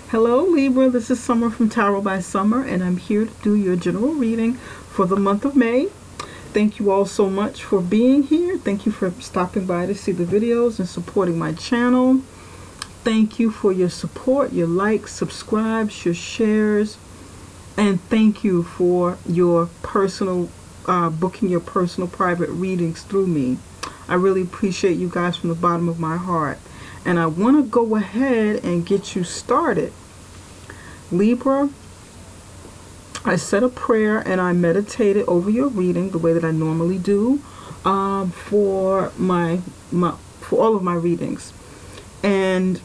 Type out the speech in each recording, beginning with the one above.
Hello Libra, this is Summer from Tarot by Summer, and I'm here to do your general reading for the month of May. Thank you all so much for being here. Thank you for stopping by to see the videos and supporting my channel. Thank you for your support, your likes, subscribes, your shares, and thank you for your personal booking your personal private readings through me. I really appreciate you guys from the bottom of my heart. And I want to go ahead and get you started. Libra, I said a prayer and I meditated over your reading the way that I normally do for all of my readings. And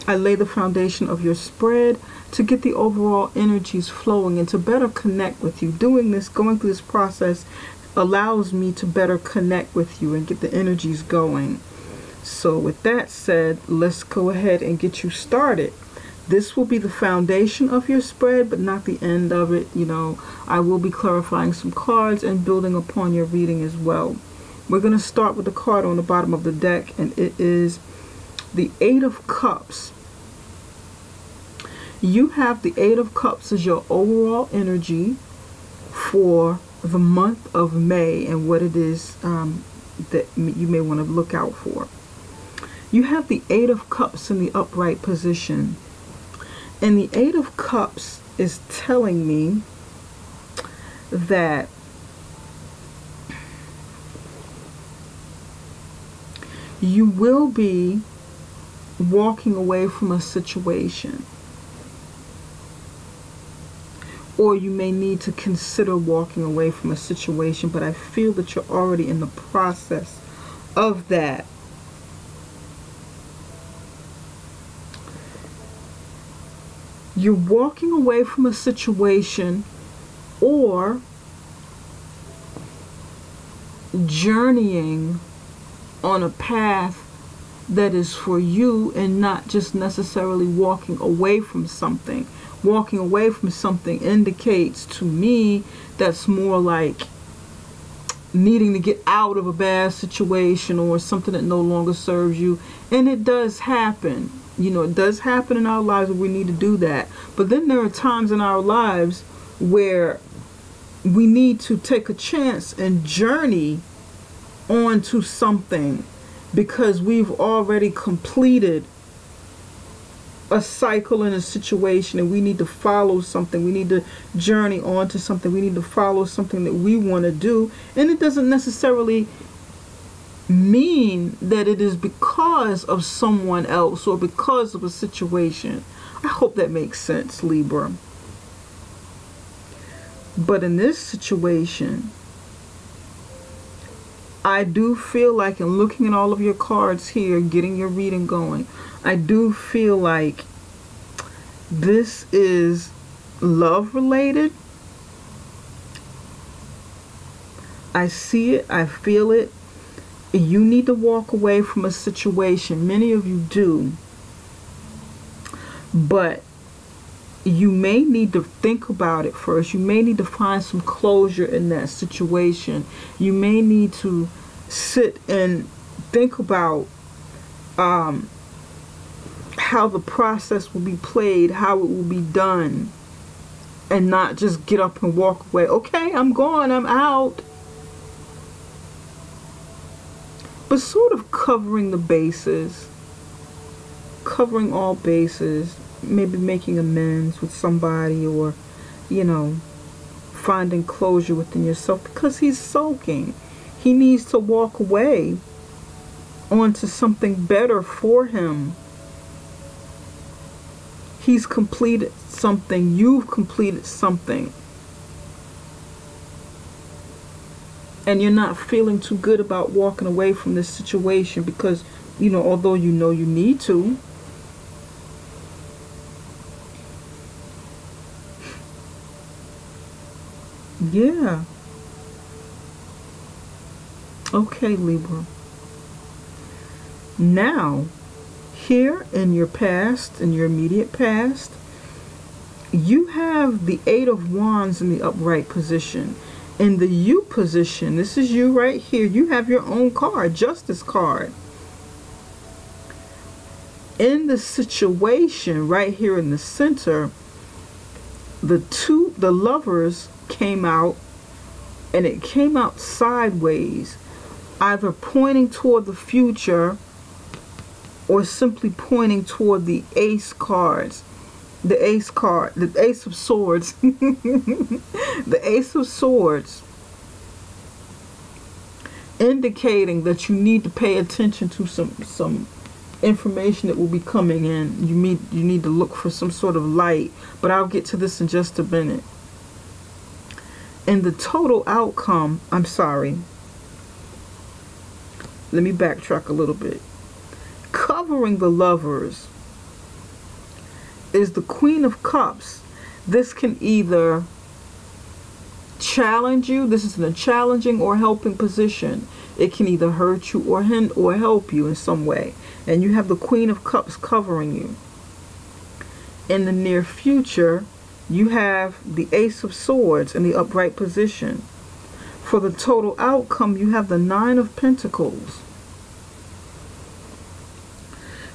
I lay the foundation of your spread to get the overall energies flowing and to better connect with you. Doing this, going through this process allows me to better connect with you and get the energies going. So with that said, let's go ahead and get you started. This will be the foundation of your spread, but not the end of it. You know, I will be clarifying some cards and building upon your reading as well. We're going to start with the card on the bottom of the deck, and it is the Eight of Cups. You have the Eight of Cups as your overall energy for the month of May and what it is that you may want to look out for. You have the Eight of Cups in the upright position. And the Eight of Cups is telling me that you will be walking away from a situation. Or you may need to consider walking away from a situation, but I feel that you're already in the process of that. You're walking away from a situation or journeying on a path that is for you and not just necessarily walking away from something. Walking away from something indicates to me that's more like needing to get out of a bad situation or something that no longer serves you. And it does happen. You know, it does happen in our lives where we need to do that. But then there are times in our lives where we need to take a chance and journey onto something because we've already completed a cycle in a situation and we need to follow something. We need to journey on to something. We need to follow something that we want to do. And it doesn't necessarily mean that it is because of someone else or because of a situation. I hope that makes sense, Libra. But in this situation, I do feel like, in looking at all of your cards here, getting your reading going, I do feel like this is love related. I see it, I feel it. You need to walk away from a situation. Many of you do. But you may need to think about it first. You may need to find some closure in that situation. You may need to sit and think about how the process will be played, how it will be done, and not just get up and walk away. Okay, I'm gone, I'm out. But sort of covering the bases, covering all bases, maybe making amends with somebody, or, you know, finding closure within yourself, because he's sulking. He needs to walk away onto something better for him. He's completed something. You've completed something. And you're not feeling too good about walking away from this situation because, you know, although you know you need to. Yeah. Okay, Libra. Now, here in your past, in your immediate past, you have the Eight of Wands in the upright position. In the you position, this is you right here, you have your own card, Justice card. In the situation right here in the center, the lovers came out, and it came out sideways, either pointing toward the future or simply pointing toward the ace cards. The ace card, the ace of swords. The ace of swords, indicating that you need to pay attention to some information that will be coming in. You need to look for some sort of light, but I'll get to this in just a minute. And the total outcome, I'm sorry, let me backtrack a little bit. Covering the lovers is the Queen of Cups. This can either challenge you. This is in a challenging or helping position. It can either hurt you or help you in some way. And you have the Queen of Cups covering you. In the near future, you have the Ace of Swords in the upright position. For the total outcome, you have the Nine of Pentacles.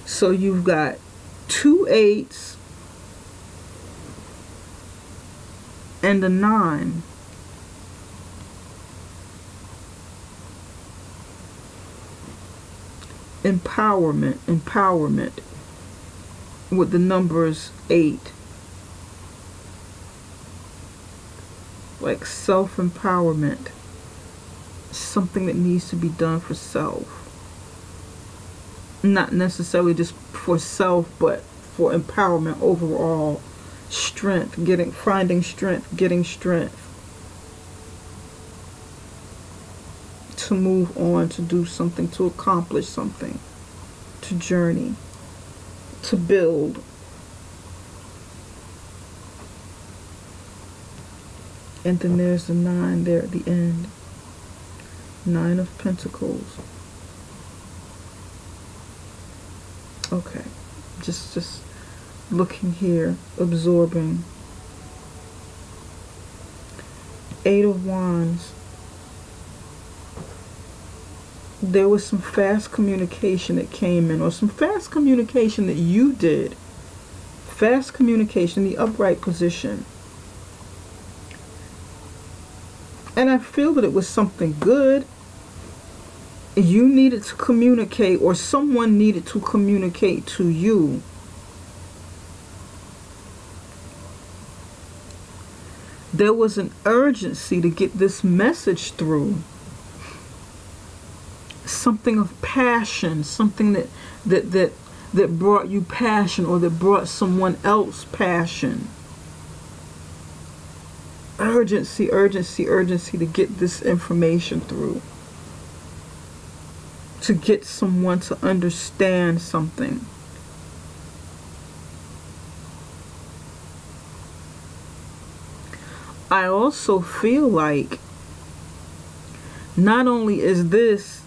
So you've got 2 8s and a 9. Empowerment with the numbers 8. Like self-empowerment. Something that needs to be done for self. Not necessarily just for self, but for empowerment overall. Strength, finding strength, getting strength to move on, to do something, to accomplish something, to journey, to build. And then there's the 9 there at the end. 9 of Pentacles. Okay, just looking here, absorbing. 8 of Wands. There was some fast communication that came in, or some fast communication that you did. Fast communication, the upright position. And I feel that it was something good. You needed to communicate, or someone needed to communicate to you. There was an urgency to get this message through. Something of passion, something that brought you passion, or that brought someone else passion. Urgency to get this information through. To get someone to understand something. I also feel like not only is this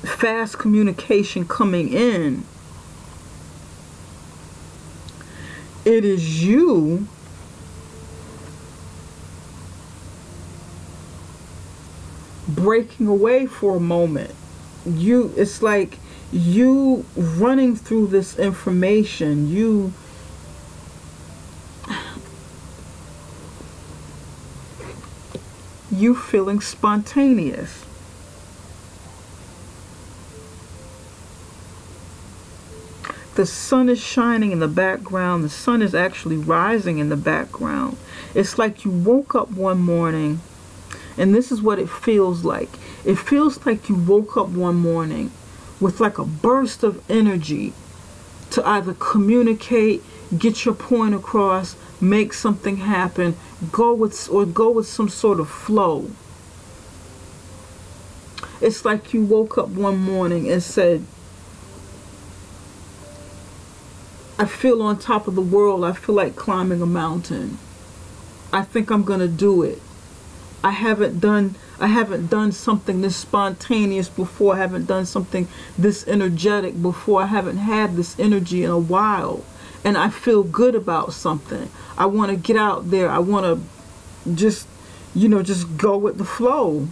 fast communication coming in, it is you breaking away for a moment. It's like you running through this information, you feeling spontaneous. The sun is shining in the background. The sun is actually rising in the background. It's like you woke up one morning, and this is what it feels like. It feels like you woke up one morning with like a burst of energy to either communicate, get your point across, make something happen, go with some sort of flow. It's like you woke up one morning and said, I feel on top of the world. I feel like climbing a mountain. I think I'm gonna do it. I haven't done something this spontaneous before. I haven't done something this energetic before. I haven't had this energy in a while. And I feel good about something. I want to get out there. I want to just go with the flow.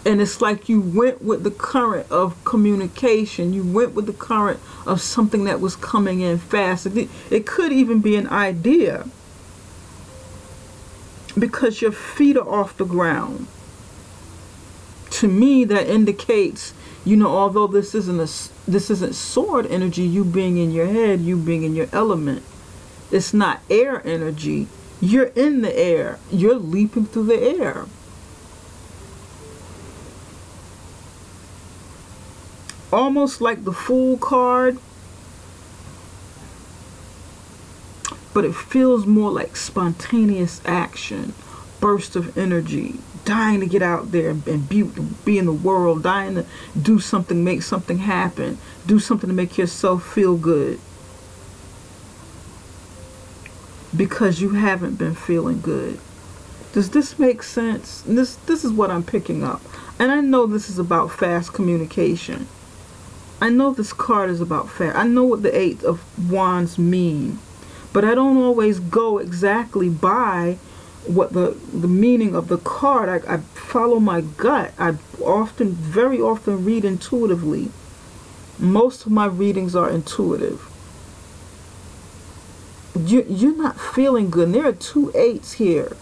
And it's like you went with the current of communication. You went with the current of something that was coming in fast. It could even be an idea, because your feet are off the ground. To me, that indicates, you know, although this isn't sword energy, you being in your head, you being in your element. It's not air energy. You're in the air. You're leaping through the air. Almost like the Fool card, but it feels more like spontaneous action, burst of energy, dying to get out there and be in the world, dying to do something, make something happen, do something to make yourself feel good, because you haven't been feeling good. Does this make sense? This is what I'm picking up. And I know this is about fast communication. I know this card is about fast. I know what the Eight of Wands mean, but I don't always go exactly by what the meaning of the card. I follow my gut. I very often read intuitively. Most of my readings are intuitive. You're not feeling good. And there are two eights here.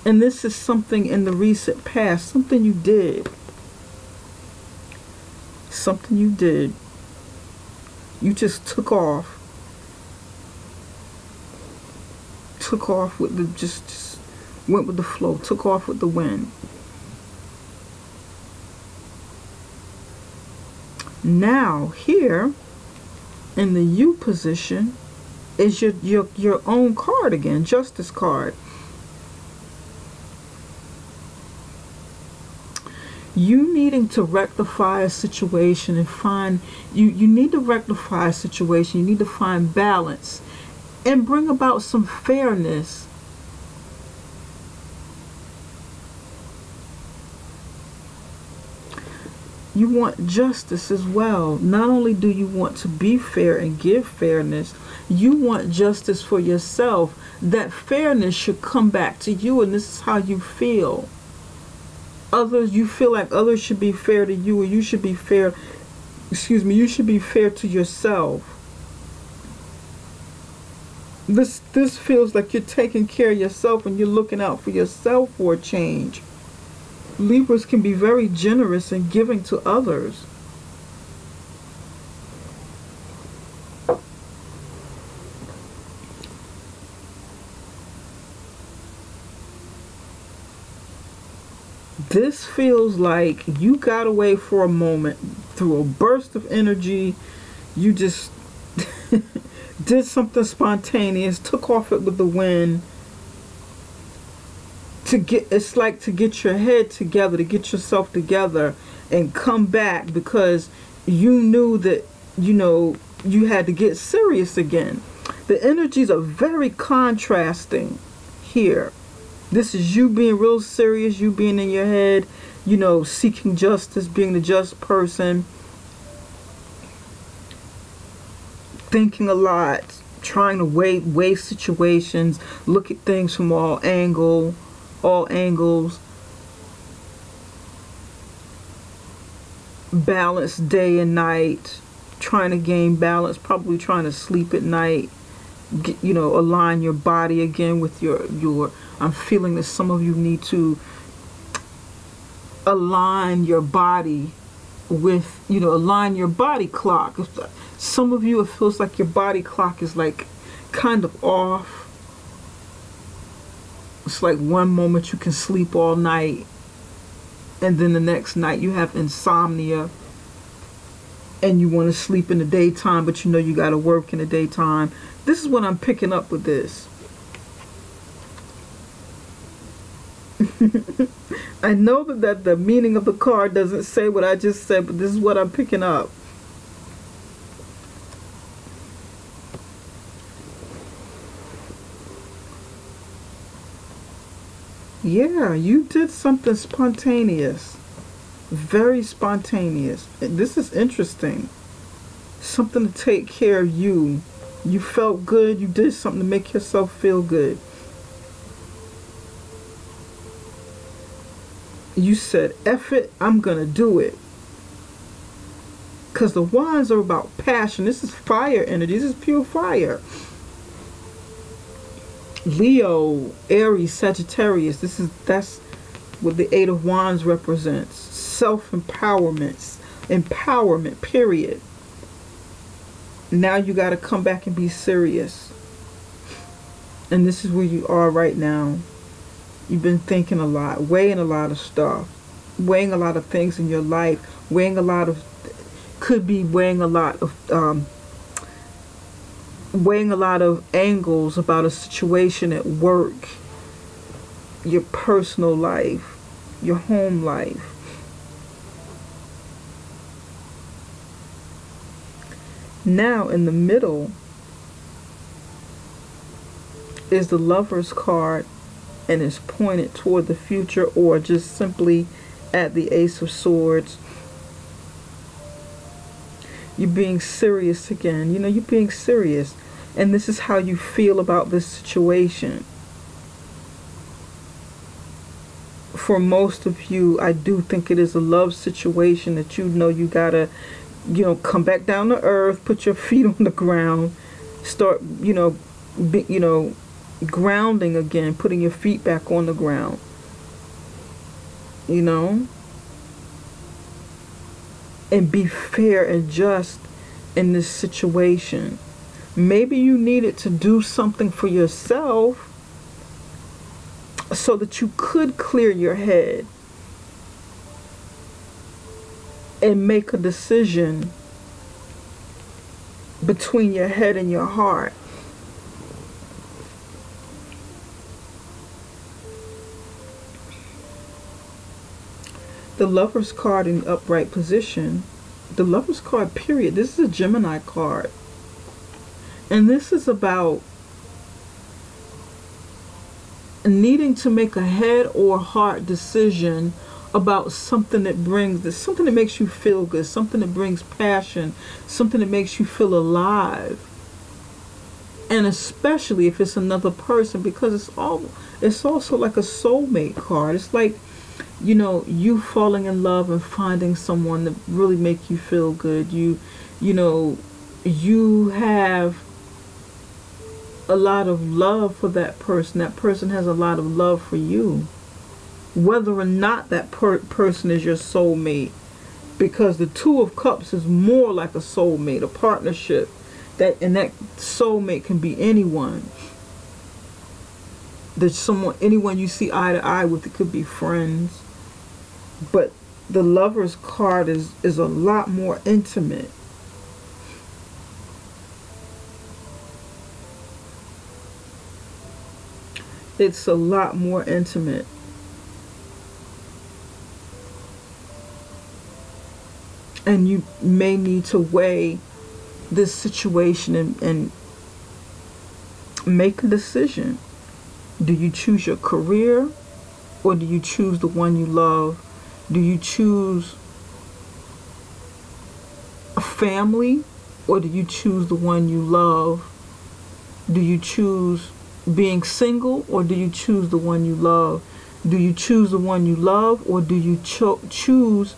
And this is something in the recent past, something you did. Something you did. You just took off. Took off with the, just went with the flow, took off with the wind. Now, here, in the U position, is your own card again, Justice card. You needing to rectify a situation and find, you need to rectify a situation, you need to find balance and bring about some fairness. You want justice as well. Not only do you want to be fair and give fairness, you want justice for yourself. That fairness should come back to you, and this is how you feel. Others, you feel like others should be fair to you, or you should be fair, you should be fair to yourself. This feels like you're taking care of yourself and you're looking out for yourself for a change. Libras can be very generous in giving to others. This feels like you got away for a moment through a burst of energy. You just did something spontaneous, took off it with the wind. It's like to get your head together, to get yourself together and come back, because you knew that, you know, you had to get serious again. The energies are very contrasting here. This is you being real serious, you being in your head, you know, seeking justice, being the just person, thinking a lot, trying to weigh situations, look at things from all angles, balance day and night, trying to gain balance, probably trying to sleep at night, you know, align your body again with your I'm feeling that some of you need to align your body with, you know, align your body clock. Some of you, it feels like your body clock is like kind of off. It's like one moment you can sleep all night, and then the next night you have insomnia and you want to sleep in the daytime, but you know you got to work in the daytime. This is what I'm picking up with this. I know that the meaning of the card doesn't say what I just said, but this is what I'm picking up. Yeah, you did something spontaneous. Very spontaneous. This is interesting. Something to take care of you. You felt good. You did something to make yourself feel good. You said, F it, I'm going to do it. Because the wands are about passion. This is fire energy. This is pure fire. Leo, Aries, Sagittarius. That's what the Eight of Wands represents. Self-empowerment. Empowerment, period. Now you got to come back and be serious. And this is where you are right now. You've been thinking a lot, weighing a lot of stuff, weighing a lot of things in your life, weighing a lot of angles about a situation at work, your personal life, your home life. Now in the middle is the Lover's card, and it's pointed toward the future, or just simply at the Ace of Swords. You're being serious again. You know, you're being serious. And this is how you feel about this situation. For most of you, I do think it is a love situation that you know you gotta, come back down to earth, put your feet on the ground, start, grounding again, putting your feet back on the ground. And be fair and just in this situation. Maybe you needed to do something for yourself so that you could clear your head and make a decision between your head and your heart. The Lover's card in the upright position, the Lover's card, period. This is a Gemini card. And this is about needing to make a head or heart decision about something that makes you feel good, something that brings passion, something that makes you feel alive. And especially if it's another person, because it's also like a soulmate card. It's like, you falling in love and finding someone that really make you feel good. You have a lot of love for that person. That person has a lot of love for you. Whether or not that person is your soulmate. Because the Two of Cups is more like a soulmate, a partnership. And that soulmate can be anyone. Anyone you see eye to eye with. It could be friends. But the Lover's card is a lot more intimate. It's a lot more intimate. And you may need to weigh this situation and make a decision. Do you choose your career, or do you choose the one you love? Do you choose a family, or do you choose the one you love? Do you choose being single, or do you choose the one you love? Do you choose the one you love, or do you choose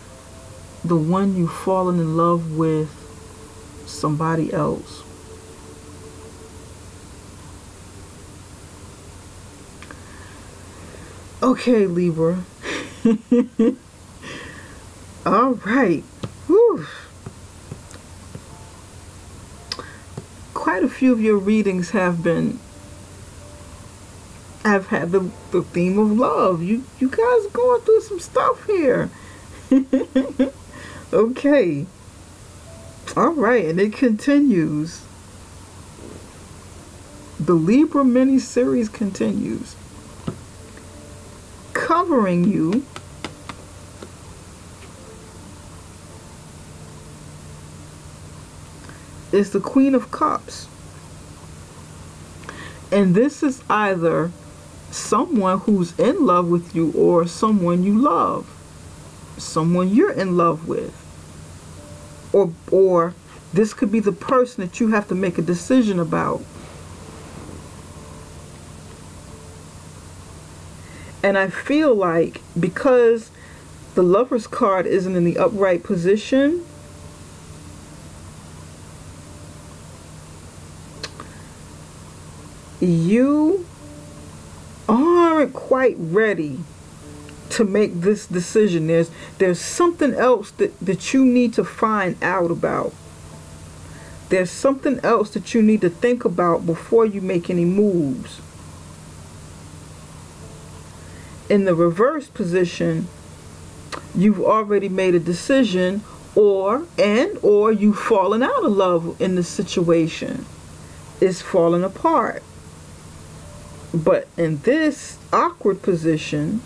the one you've fallen in love with somebody else? Okay, Libra. All right. Whew. Quite a few of your readings have had the theme of love. You guys are going through some stuff here. Okay. All right, and it continues. The Libra mini-series continues. Covering you is the Queen of Cups. And this is either someone who's in love with you or someone you love. Someone you're in love with. Or this could be the person that you have to make a decision about. And I feel like because The Lover's card isn't in the upright position. You aren't quite ready to make this decision. There's something else that you need to find out about. There's something else that you need to think about before you make any moves. In the reverse position, you've already made a decision, or you've fallen out of love in the situation. It's falling apart. But in this awkward position,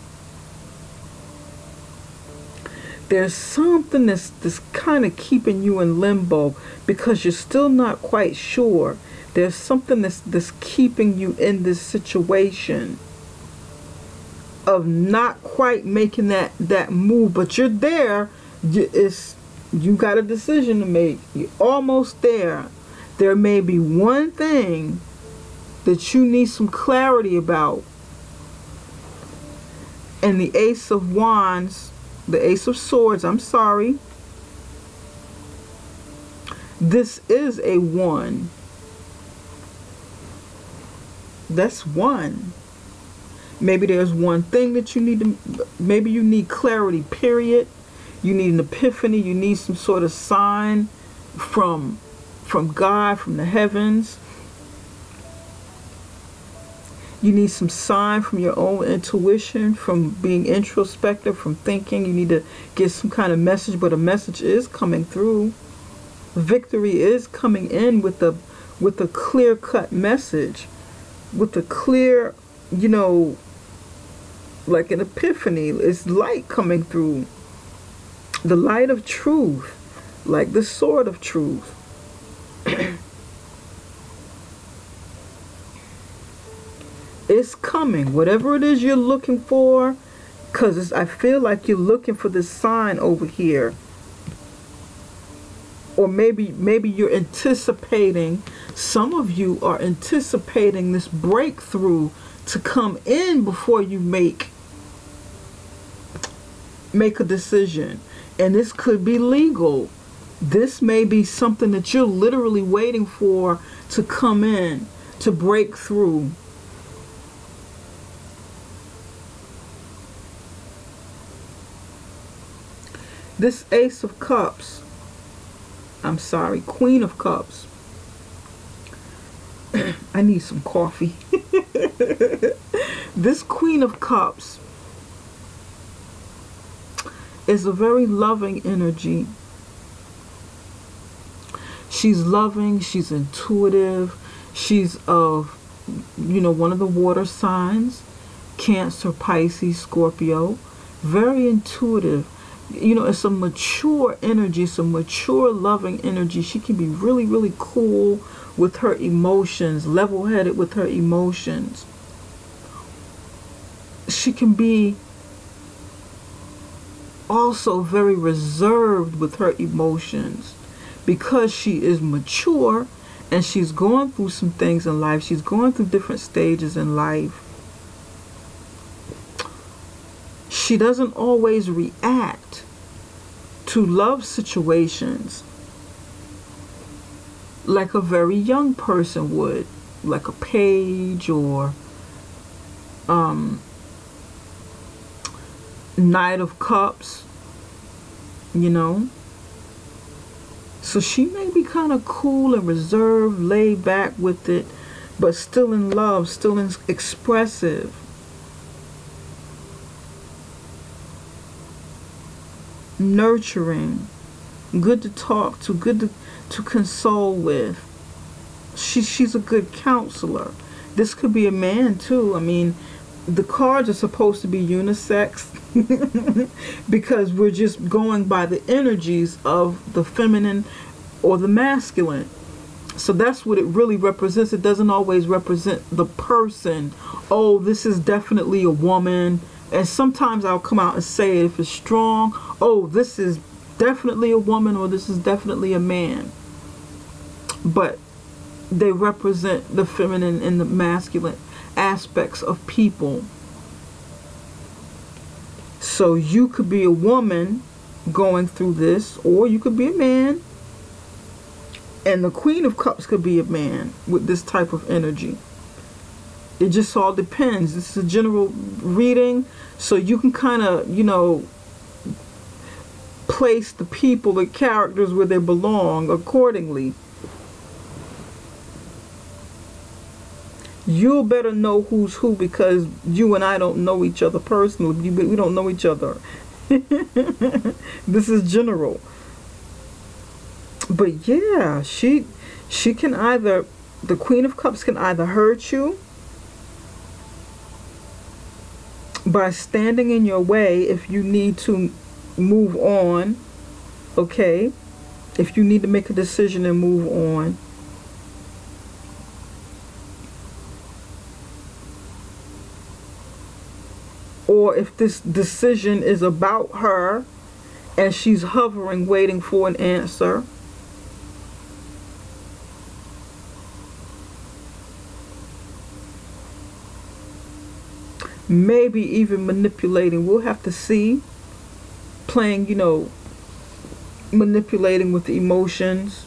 there's something that's kind of keeping you in limbo because you're still not quite sure. There's something that's keeping you in this situation of not quite making that move, but you're there. You got a decision to make. You're almost there. There may be one thing that you need some clarity about. And the Ace of Wands, the Ace of Swords, I'm sorry. This is a 1. That's 1. Maybe there's one thing that you need to, maybe you need clarity, period. You need an epiphany. You need some sort of sign from God, from the heavens. You need some sign from your own intuition, from being introspective, from thinking. You need to get some kind of message, but a message is coming through. Victory is coming in with a clear-cut message, with a clear, like an epiphany. It's light coming through. The light of truth, like the sword of truth. It's coming. Whatever it is you're looking for, because I feel like you're looking for this sign over here. Or maybe you're anticipating, some of you are anticipating this breakthrough to come in before you make a decision. And this could be legal. This may be something that you're literally waiting for to come in, to break through. This Ace of Cups, I'm sorry, Queen of Cups. I need some coffee. This Queen of Cups is a very loving energy. She's loving, she's intuitive, she's of, one of the water signs, Cancer, Pisces, Scorpio. Very intuitive. It's a mature energy, it's a mature, loving energy. She can be really, really cool with her emotions, level-headed with her emotions. She can be also very reserved with her emotions because she is mature and she's going through some things in life. She's going through different stages in life. She doesn't always react to love situations like a very young person would, like a page or Knight of Cups, So she may be kind of cool and reserved, laid back with it, but still in love, still expressive. Nurturing, good to talk to, good to console with. She's a good counselor. This could be a man too. I mean, the cards are supposed to be unisex because we're just going by the energies of the feminine or the masculine. So that's what it really represents. It doesn't always represent the person. Oh, this is definitely a woman. And sometimes I'll come out and say it if it's strong. Oh, this is definitely a woman, or this is definitely a man. But they represent the feminine and the masculine aspects of people. So you could be a woman going through this, or you could be a man. And the Queen of Cups could be a man with this type of energy. It just all depends. This is a general reading, so you can kind of, you know, place the people, the characters where they belong accordingly. You'll better know who's who, because you and I don't know each other personally. We don't know each other. This is general. But yeah, she can either, the Queen of Cups can either hurt you by standing in your way if you need to move on, okay? If you need to make a decision and move on. Or if this decision is about her and she's hovering, waiting for an answer. Maybe even manipulating. We'll have to see. Playing, you know, manipulating with the emotions.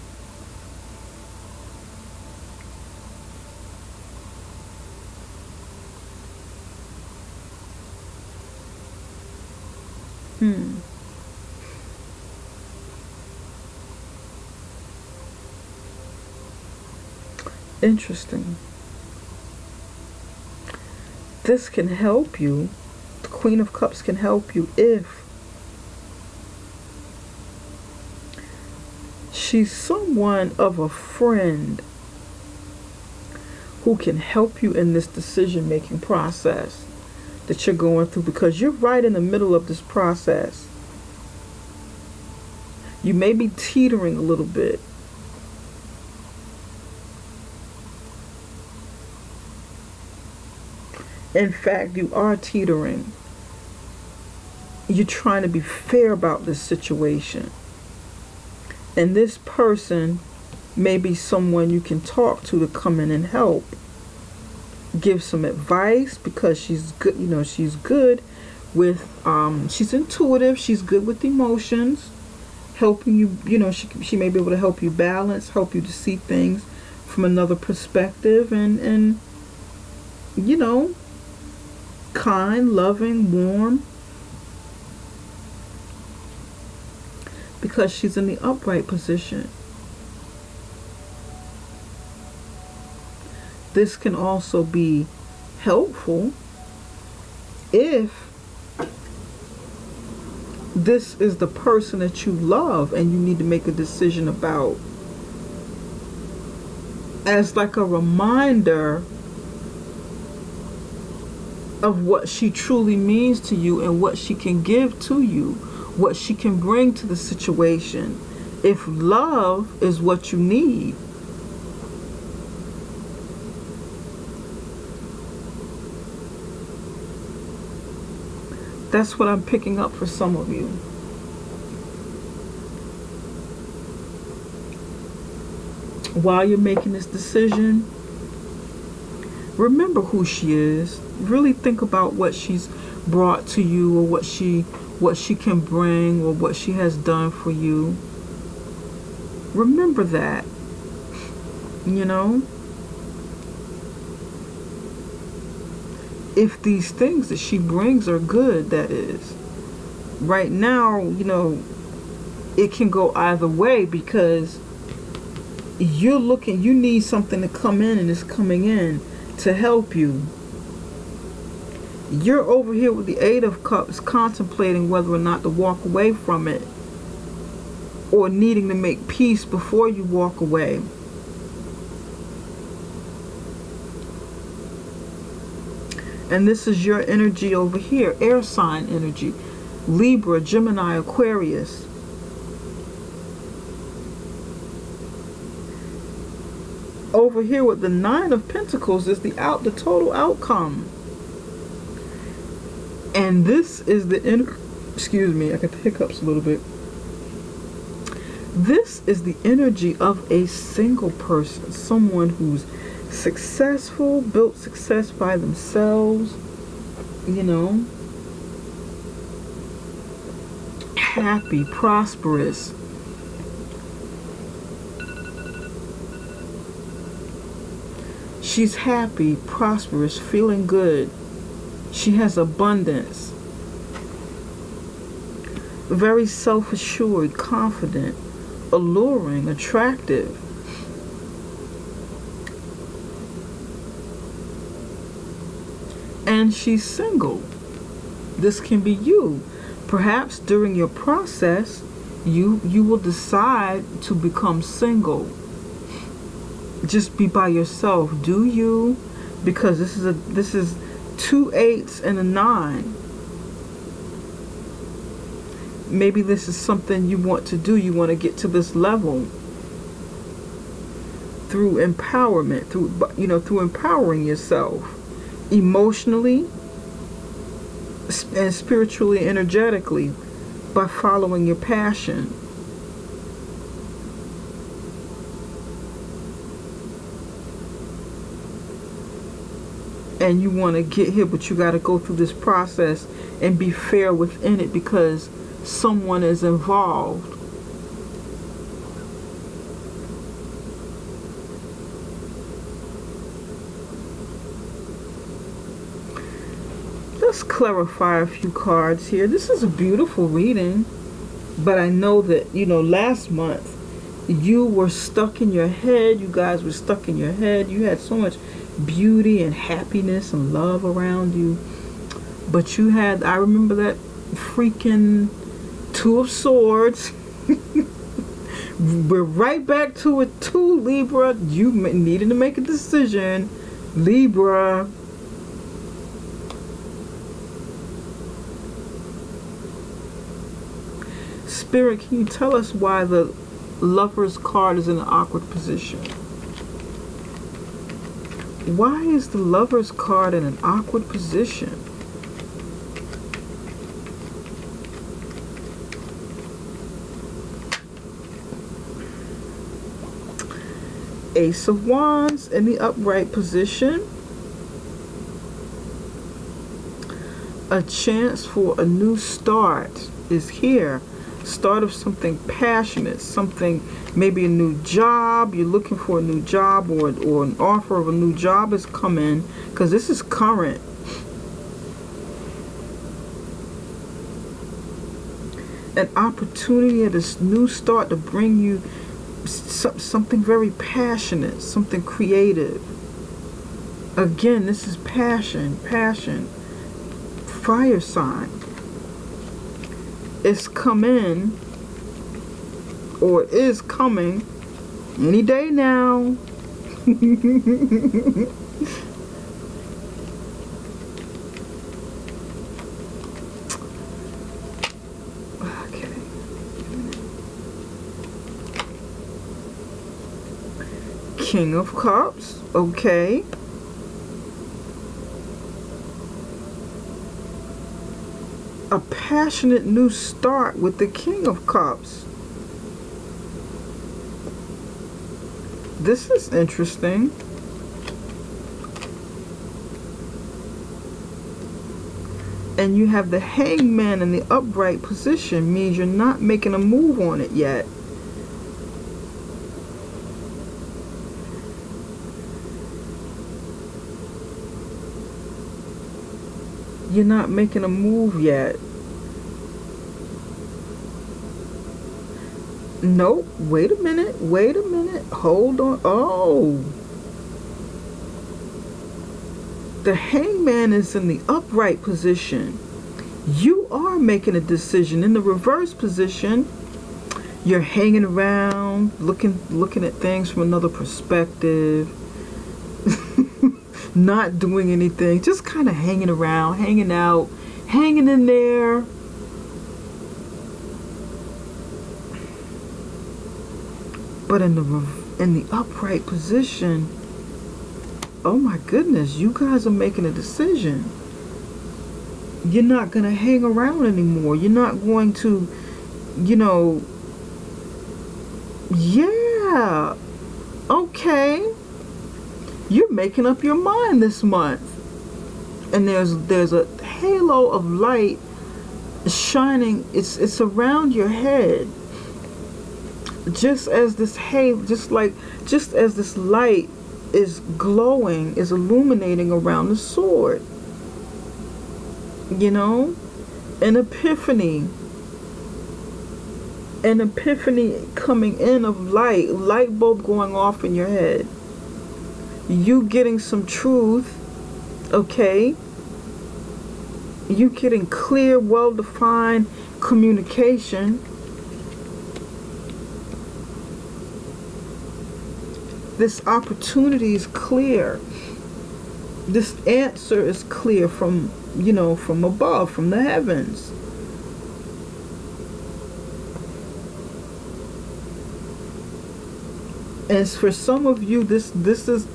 Interesting. This can help you. The Queen of Cups can help you if she's someone of a friend who can help you in this decision-making process that you're going through, because you're right in the middle of this process. You may be teetering a little bit. In fact, you are teetering. You're trying to be fair about this situation. And this person may be someone you can talk to come in and help. Give some advice, because she's good, you know, she's good with, she's intuitive, she's good with emotions, helping you, you know, she may be able to help you balance, help you to see things from another perspective, and you know, kind, loving, warm, because she's in the upright position. This can also be helpful if this is the person that you love and you need to make a decision about, as like a reminder of what she truly means to you and what she can give to you, what she can bring to the situation. If love is what you need, that's what I'm picking up for some of you. While you're making this decision, remember who she is. Really think about what she's brought to you, or what she can bring, or what she has done for you. Remember that, you know. If these things that she brings are good, that is. Right now, you know, it can go either way, because you're looking, you need something to come in, and it's coming in to help you. You're over here with the Eight of Cups, contemplating whether or not to walk away from it, or needing to make peace before you walk away. And this is your energy over here, air sign energy. Libra, Gemini, Aquarius. Over here with the Nine of Pentacles is the total outcome. And this is the excuse me, I got the hiccups a little bit. This is the energy of a single person, someone who's successful, built success by themselves, you know. happy, prosperous. She's happy, prosperous, feeling good. She has abundance. Very self-assured, confident, alluring, attractive. And she's single. This can be you. Perhaps during your process, you will decide to become single. Just be by yourself. Do you? Because this is 2 8s and a 9. Maybe this is something you want to do. You want to get to this level through empowerment, through empowering yourself emotionally and spiritually, energetically, by following your passion. And you want to get here, but you got to go through this process and be fair within it, because someone is involved. Let's clarify a few cards here. This is a beautiful reading, but I know that, last month you were stuck in your head. You guys were stuck in your head. You had so much beauty and happiness and love around you, but you had, I remember that freaking 2 of Swords. We're right back to it too, Libra. You needed to make a decision, Libra. Spirit, can you tell us why the Lover's card is in an awkward position? Why is the Lover's card in an awkward position? Ace of Wands in the upright position. A chance for a new start is here. Start of something passionate, something, maybe a new job. You're looking for a new job, or an offer of a new job is coming, because this is current. An opportunity at this new start to bring you something very passionate, something creative. Again, this is passion. Fire sign. It's come in, or is coming any day now. Okay. King of Cups. Okay. A passionate new start with the King of Cups. This is interesting. And you have the Hangman in the upright position, means you're not making a move on it yet. You're not making a move yet. Nope. Wait a minute. Hold on. Oh. The Hangman is in the upright position. You are making a decision. In the reverse position, you're hanging around, looking at things from another perspective. Not doing anything, just kind of hanging around, hanging out, hanging in there. But in the upright position, oh my goodness, you guys are making a decision. You're not going to hang around anymore. You're not going to, yeah, okay. You're making up your mind this month. And there's a halo of light shining, it's around your head, just as this just as this light is glowing, is illuminating around the sword. You know, an epiphany coming in of light bulb going off in your head, you getting some truth, okay, you getting clear, well-defined communication. This opportunity is clear. This answer is clear from, you know, from above, from the heavens. And for some of you, this is,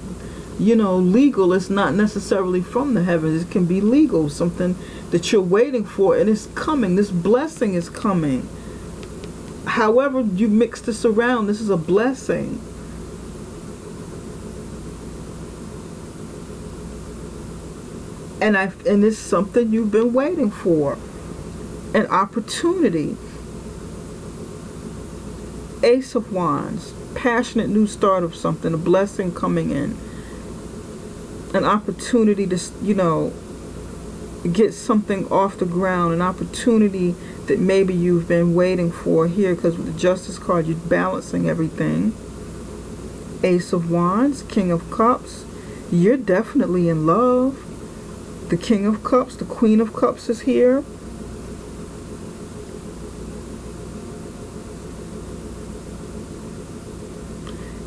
you know, legal. It's not necessarily from the heavens. It can be legal, something that you're waiting for, and it's coming. This blessing is coming. However you mix this around, this is a blessing. And it's something you've been waiting for. An opportunity. Ace of Wands. Passionate new start of something. A blessing coming in. An opportunity to, you know, get something off the ground. An opportunity that maybe you've been waiting for here, because with the Justice card, you're balancing everything. Ace of Wands. King of Cups. You're definitely in love. The King of Cups, the Queen of Cups is here.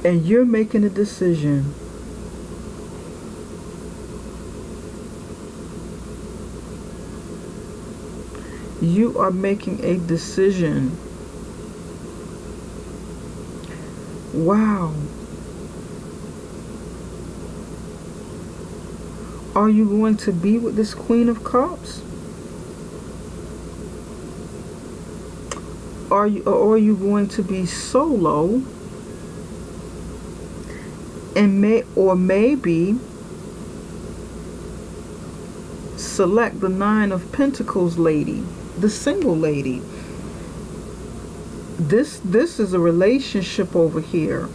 And you're making a decision. You are making a decision. Wow. Are you going to be with this Queen of Cups? Or are you going to be solo? And maybe select the Nine of Pentacles lady, the single lady. This is a relationship over here.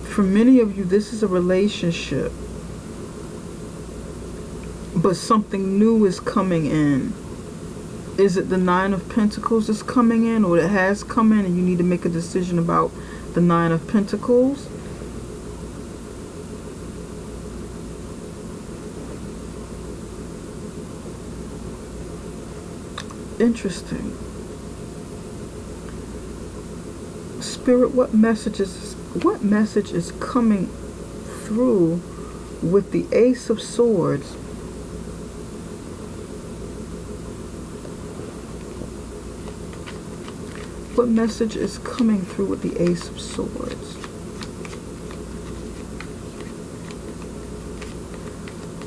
For many of you, this is a relationship. But something new is coming in. Is it the Nine of Pentacles that's coming in, or it has come in and you need to make a decision about the Nine of Pentacles? Interesting. Spirit, what message is coming through with the Ace of Swords? What message is coming through with the Ace of Swords?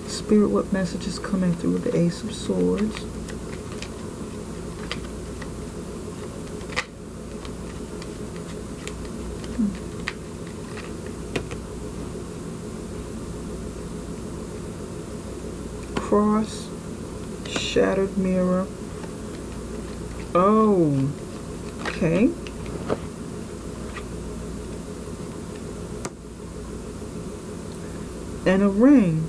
Spirit, what message is coming through with the Ace of Swords? Cross, shattered mirror. Oh, okay. And a ring.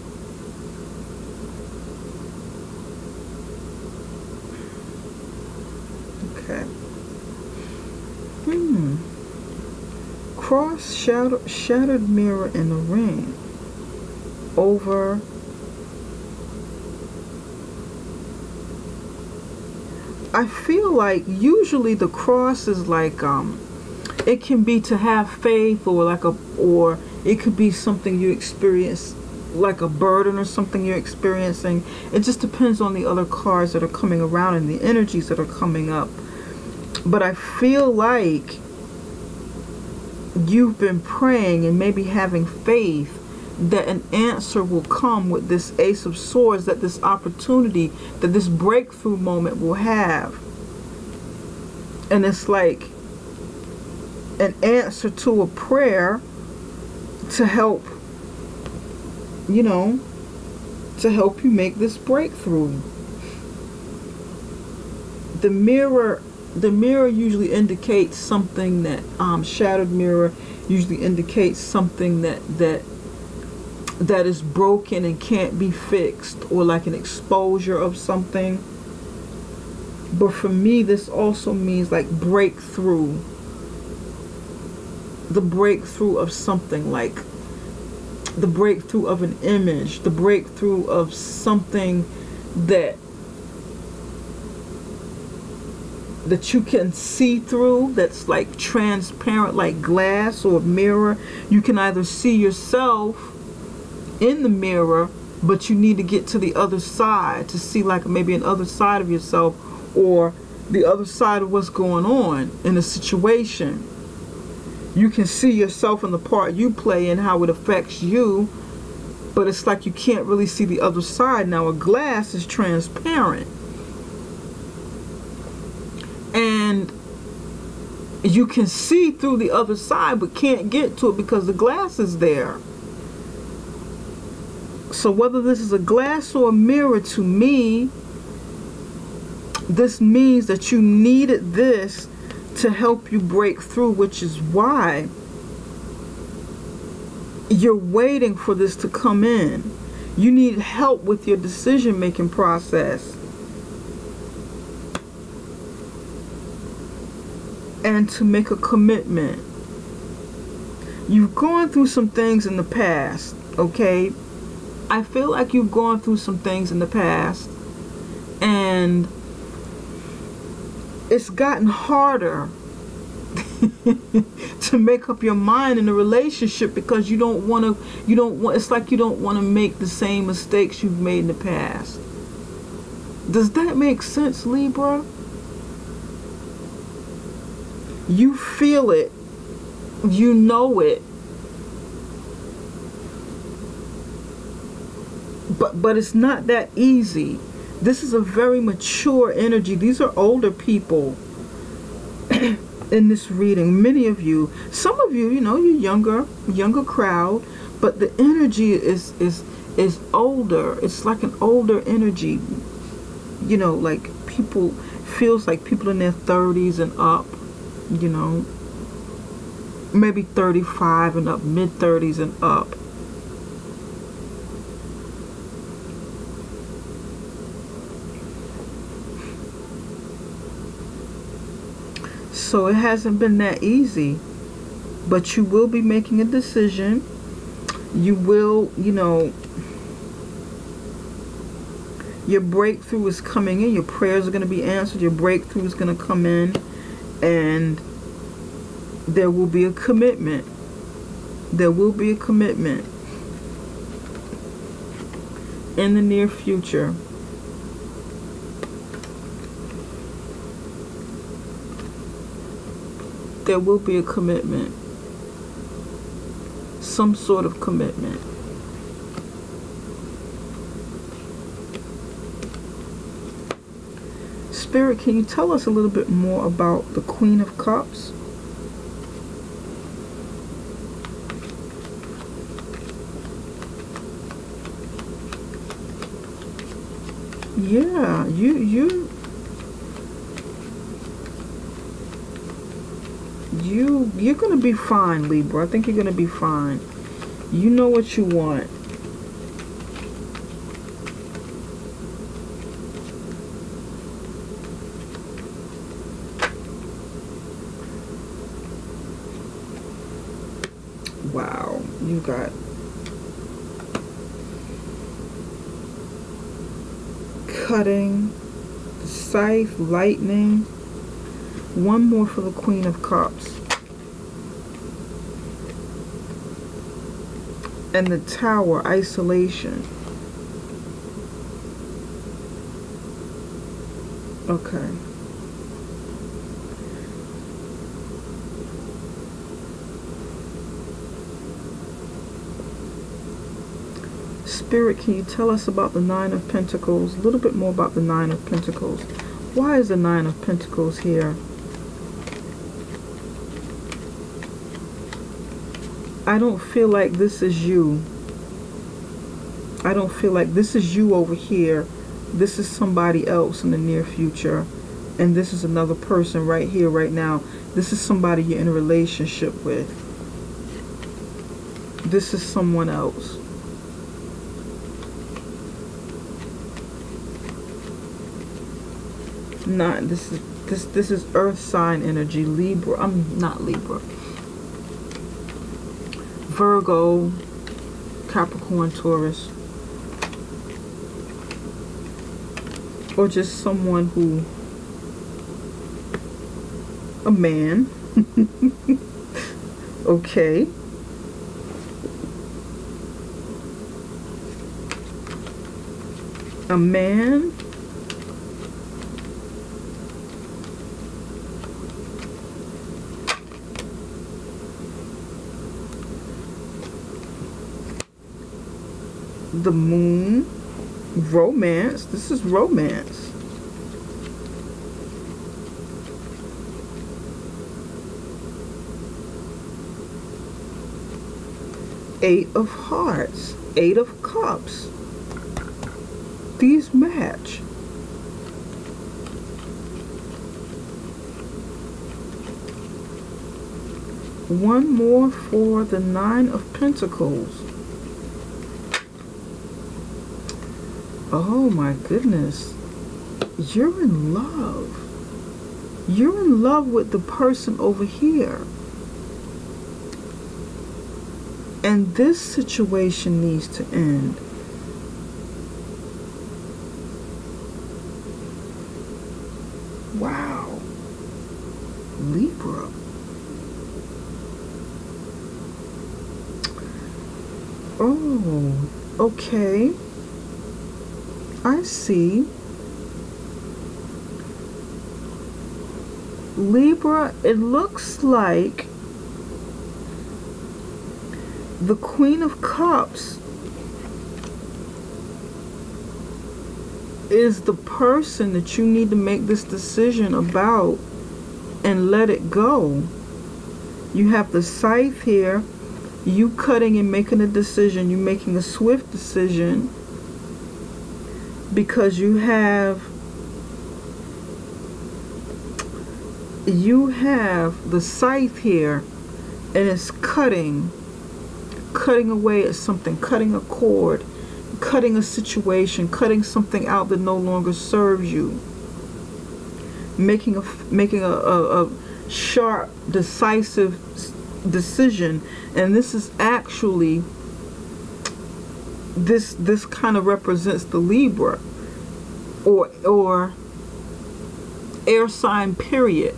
Okay. Cross, shattered mirror, and a ring over. I feel like usually the cross is like it can be to have faith, or like or it could be something you experience, like a burden or something you're experiencing. It just depends on the other cards that are coming around and the energies that are coming up. But I feel like you've been praying and maybe having faith that an answer will come with this Ace of Swords, that this opportunity, that this breakthrough moment will have. And it's like an answer to a prayer to help, you know, to help you make this breakthrough. the mirror, the mirror usually indicates something that, shattered mirror usually indicates something that is broken and can't be fixed, or like an exposure of something. But for me, this also means like breakthrough. The breakthrough of something, like the breakthrough of an image, the breakthrough of something that you can see through, that's like transparent, like glass or a mirror. You can either see yourself in the mirror, but you need to get to the other side to see like maybe an other side of yourself, or the other side of what's going on in a situation. You can see yourself in the part you play and how it affects you, but it's like you can't really see the other side. Now a glass is transparent, and you can see through the other side but can't get to it because the glass is there. So whether this is a glass or a mirror, to me, this means that you needed this to help you break through, which is why you're waiting for this to come in. You need help with your decision-making process. And to make a commitment. You've gone through some things in the past, okay? I feel like you've gone through some things in the past, and it's gotten harder to make up your mind in a relationship because you don't want to, it's like you don't want to make the same mistakes you've made in the past. Does that make sense, Libra? You feel it, you know it, but it's not that easy. This is a very mature energy. These are older people in this reading. Many of you, some of you, you know, you're younger crowd, but the energy is older. It's like an older energy. You know, like people, feels like people in their 30s and up, you know, maybe 35 and up, mid 30s and up. So it hasn't been that easy, but you will be making a decision. You will, you know, your breakthrough is coming in. Your prayers are going to be answered. Your breakthrough is going to come in, and there will be a commitment. There will be a commitment in the near future. There will be a commitment. Some sort of commitment. Spirit, can you tell us a little bit more about the Queen of Cups? Yeah, you're gonna be fine, Libra. I think you're gonna be fine. You know what you want. Wow, you got cutting, scythe, lightning. One more for the Queen of Cups. And the Tower, isolation. Okay. Spirit, can you tell us about the Nine of Pentacles? A little bit more about the Nine of Pentacles. Why is the Nine of Pentacles here? I don't feel like this is you. I don't feel like this is you over here. This is somebody else in the near future. And this is another person right here, right now. This is somebody you're in a relationship with. This is someone else. Not this is earth sign energy. Libra. I'm not Libra. Virgo, Capricorn, Taurus. Or just someone who, a man. Okay. A man. The moon. Romance. This is romance. Eight of Hearts. Eight of Cups. These match. One more for the Nine of Pentacles. Oh my goodness. You're in love. You're in love with the person over here. And this situation needs to end. Wow. Libra. Oh, okay. I see. Libra, it looks like the Queen of Cups is the person that you need to make this decision about and let it go. You have the Scythe here. You cutting and making a decision. You making a swift decision. Because you have the scythe here, and it's cutting away at something, cutting a cord, cutting a situation, cutting something out that no longer serves you, making a sharp, decisive decision. And this is actually, this kind of represents the Libra or air sign period.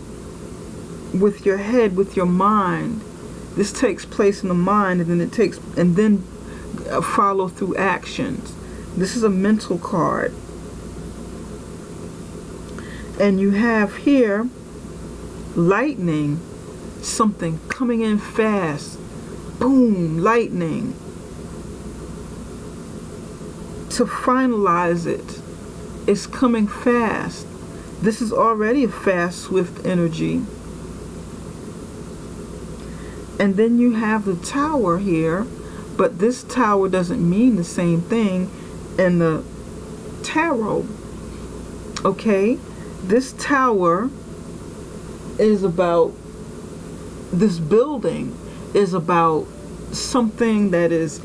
With your head, with your mind. This takes place in the mind, and then follow through actions. This is a mental card. And you have here lightning, something coming in fast. Boom, lightning. To finalize it, it's coming fast. This is already a fast, swift energy. And then you have the Tower here, but this Tower doesn't mean the same thing in the tarot. Okay, this Tower is about, this building is about something that is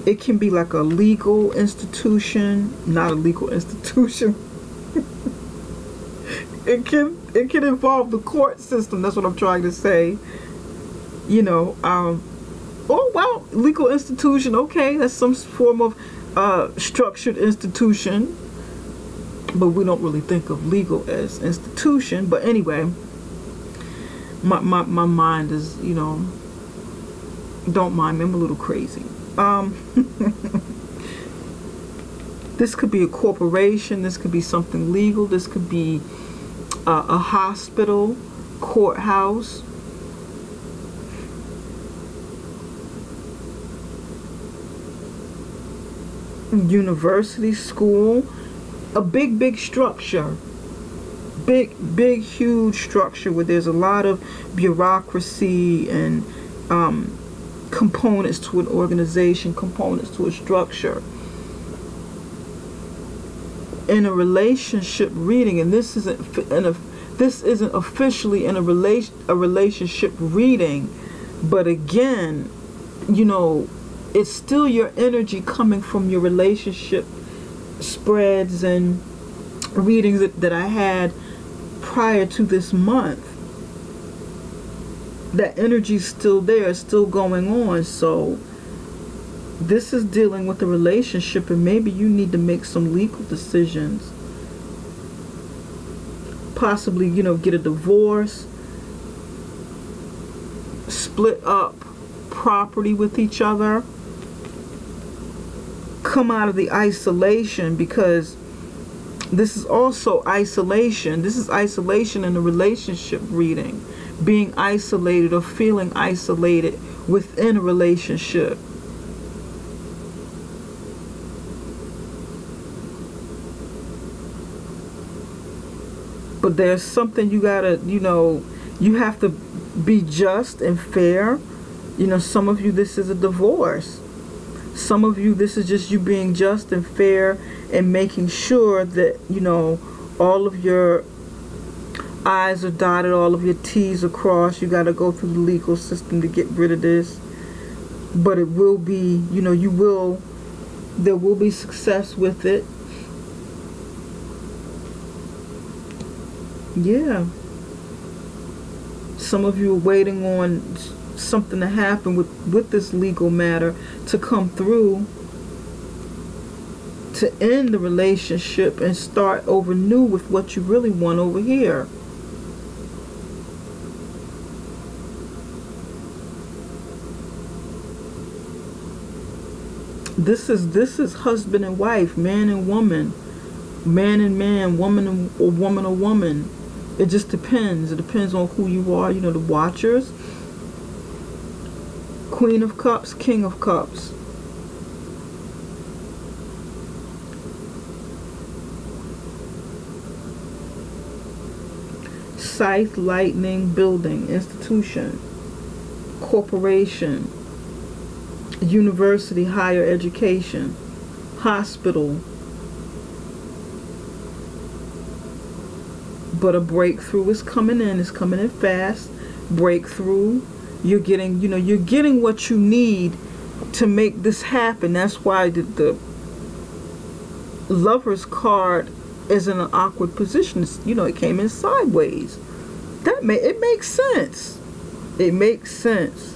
it can be like a legal institution, not a legal institution. It can involve the court system. That's what I'm trying to say. You know, oh wow, legal institution. Okay, that's some form of structured institution, but we don't really think of legal as institution. But anyway, my mind is, you know, don't mind me, I'm a little crazy. This could be a corporation. This could be something legal. This could be a hospital, courthouse. University, school. A big structure. Big, huge structure where there's a lot of bureaucracy and components to an organization, components to a structure. in a relationship reading, and this isn't officially in a relationship reading, but again, you know, it's still your energy coming from your relationship spreads and readings that I had prior to this month. That energy's still there, it's still going on. So this is dealing with a relationship, and maybe you need to make some legal decisions. Possibly, you know, get a divorce, split up property with each other, come out of the isolation, because this is also isolation. This is isolation in a relationship reading. Being isolated or feeling isolated within a relationship. But there's something you gotta, you know, you have to be just and fair. You know, some of you, this is a divorce. Some of you, this is just you being just and fair and making sure that, you know, all of your I's are dotted, all of your T's are crossed. You got to go through the legal system to get rid of this. But it will be, you know, there will be success with it. Yeah. Some of you are waiting on something to happen with this legal matter to come through, to end the relationship and start over new with what you really want over here. This is husband and wife, man and woman, man and man, woman or woman or woman. It just depends. It depends on who you are. You know, the Watchers, Queen of Cups, King of Cups. Scythe, lightning, building, institution, corporation, university, higher education, hospital. But a breakthrough is coming in. It's coming in fast. Breakthrough. You're getting, you know, you're getting what you need to make this happen. That's why the Lover's card is in an awkward position. It's, you know, it came in sideways. It makes sense. It makes sense.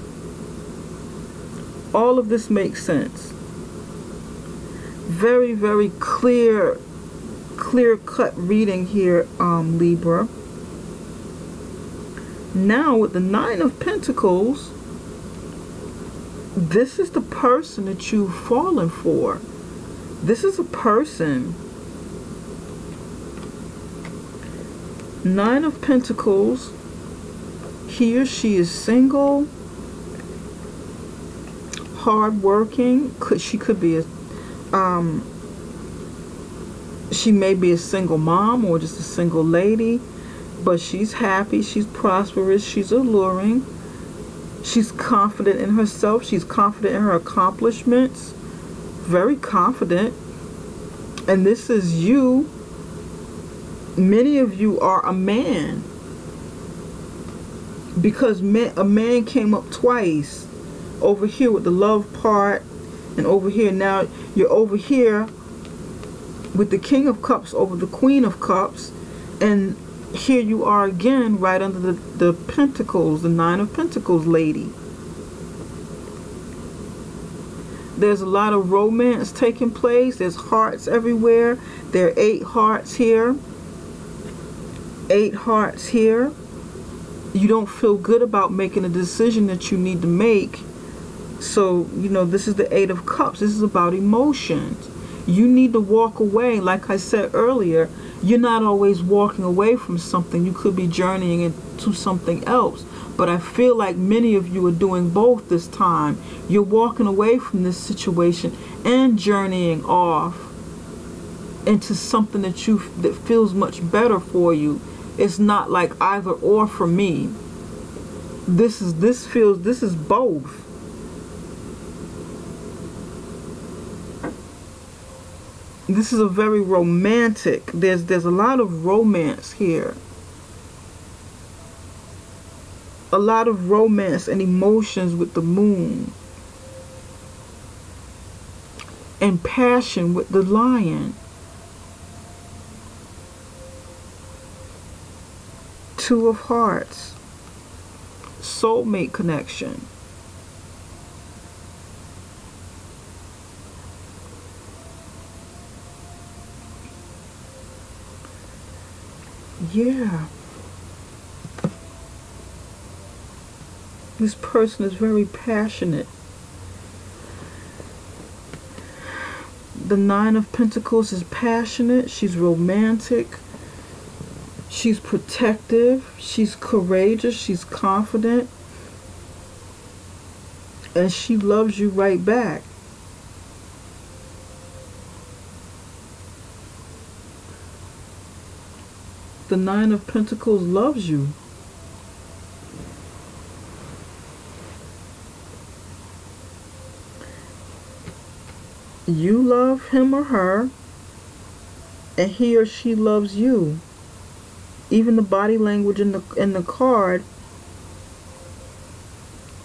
All of this makes sense. Very, very clear-cut reading here, Libra. Now with the Nine of Pentacles, this is the person that you've fallen for. This is a person. Nine of Pentacles. He or she is single, hardworking. She could be a she may be a single mom or just a single lady, but she's happy, she's prosperous, she's alluring, she's confident in herself, she's confident in her accomplishments, very confident. And this is you. Many of you are a man, because a man came up twice, over here with the love part, and over here. Now you're over here with the King of Cups over the Queen of Cups, and here you are again right under the Pentacles, the Nine of Pentacles lady. There's a lot of romance taking place. There's hearts everywhere. There are 8 hearts here. 8 hearts here. You don't feel good about making a decision that you need to make. So, you know, this is the 8 of Cups. This is about emotions. You need to walk away. Like I said earlier, you're not always walking away from something. You could be journeying into something else. But I feel like many of you are doing both this time. You're walking away from this situation and journeying off into something that feels much better for you. It's not like either or for me. This is both. This is a very romantic. There's a lot of romance here. A lot of romance and emotions with the moon. And passion with the lion. Two of Hearts. Soulmate connection. Yeah. This person is very passionate. The Nine of Pentacles is passionate. She's romantic. She's protective. She's courageous. She's confident. And she loves you right back. The Nine of Pentacles loves you. You love him or her, and he or she loves you. Even the body language in the card,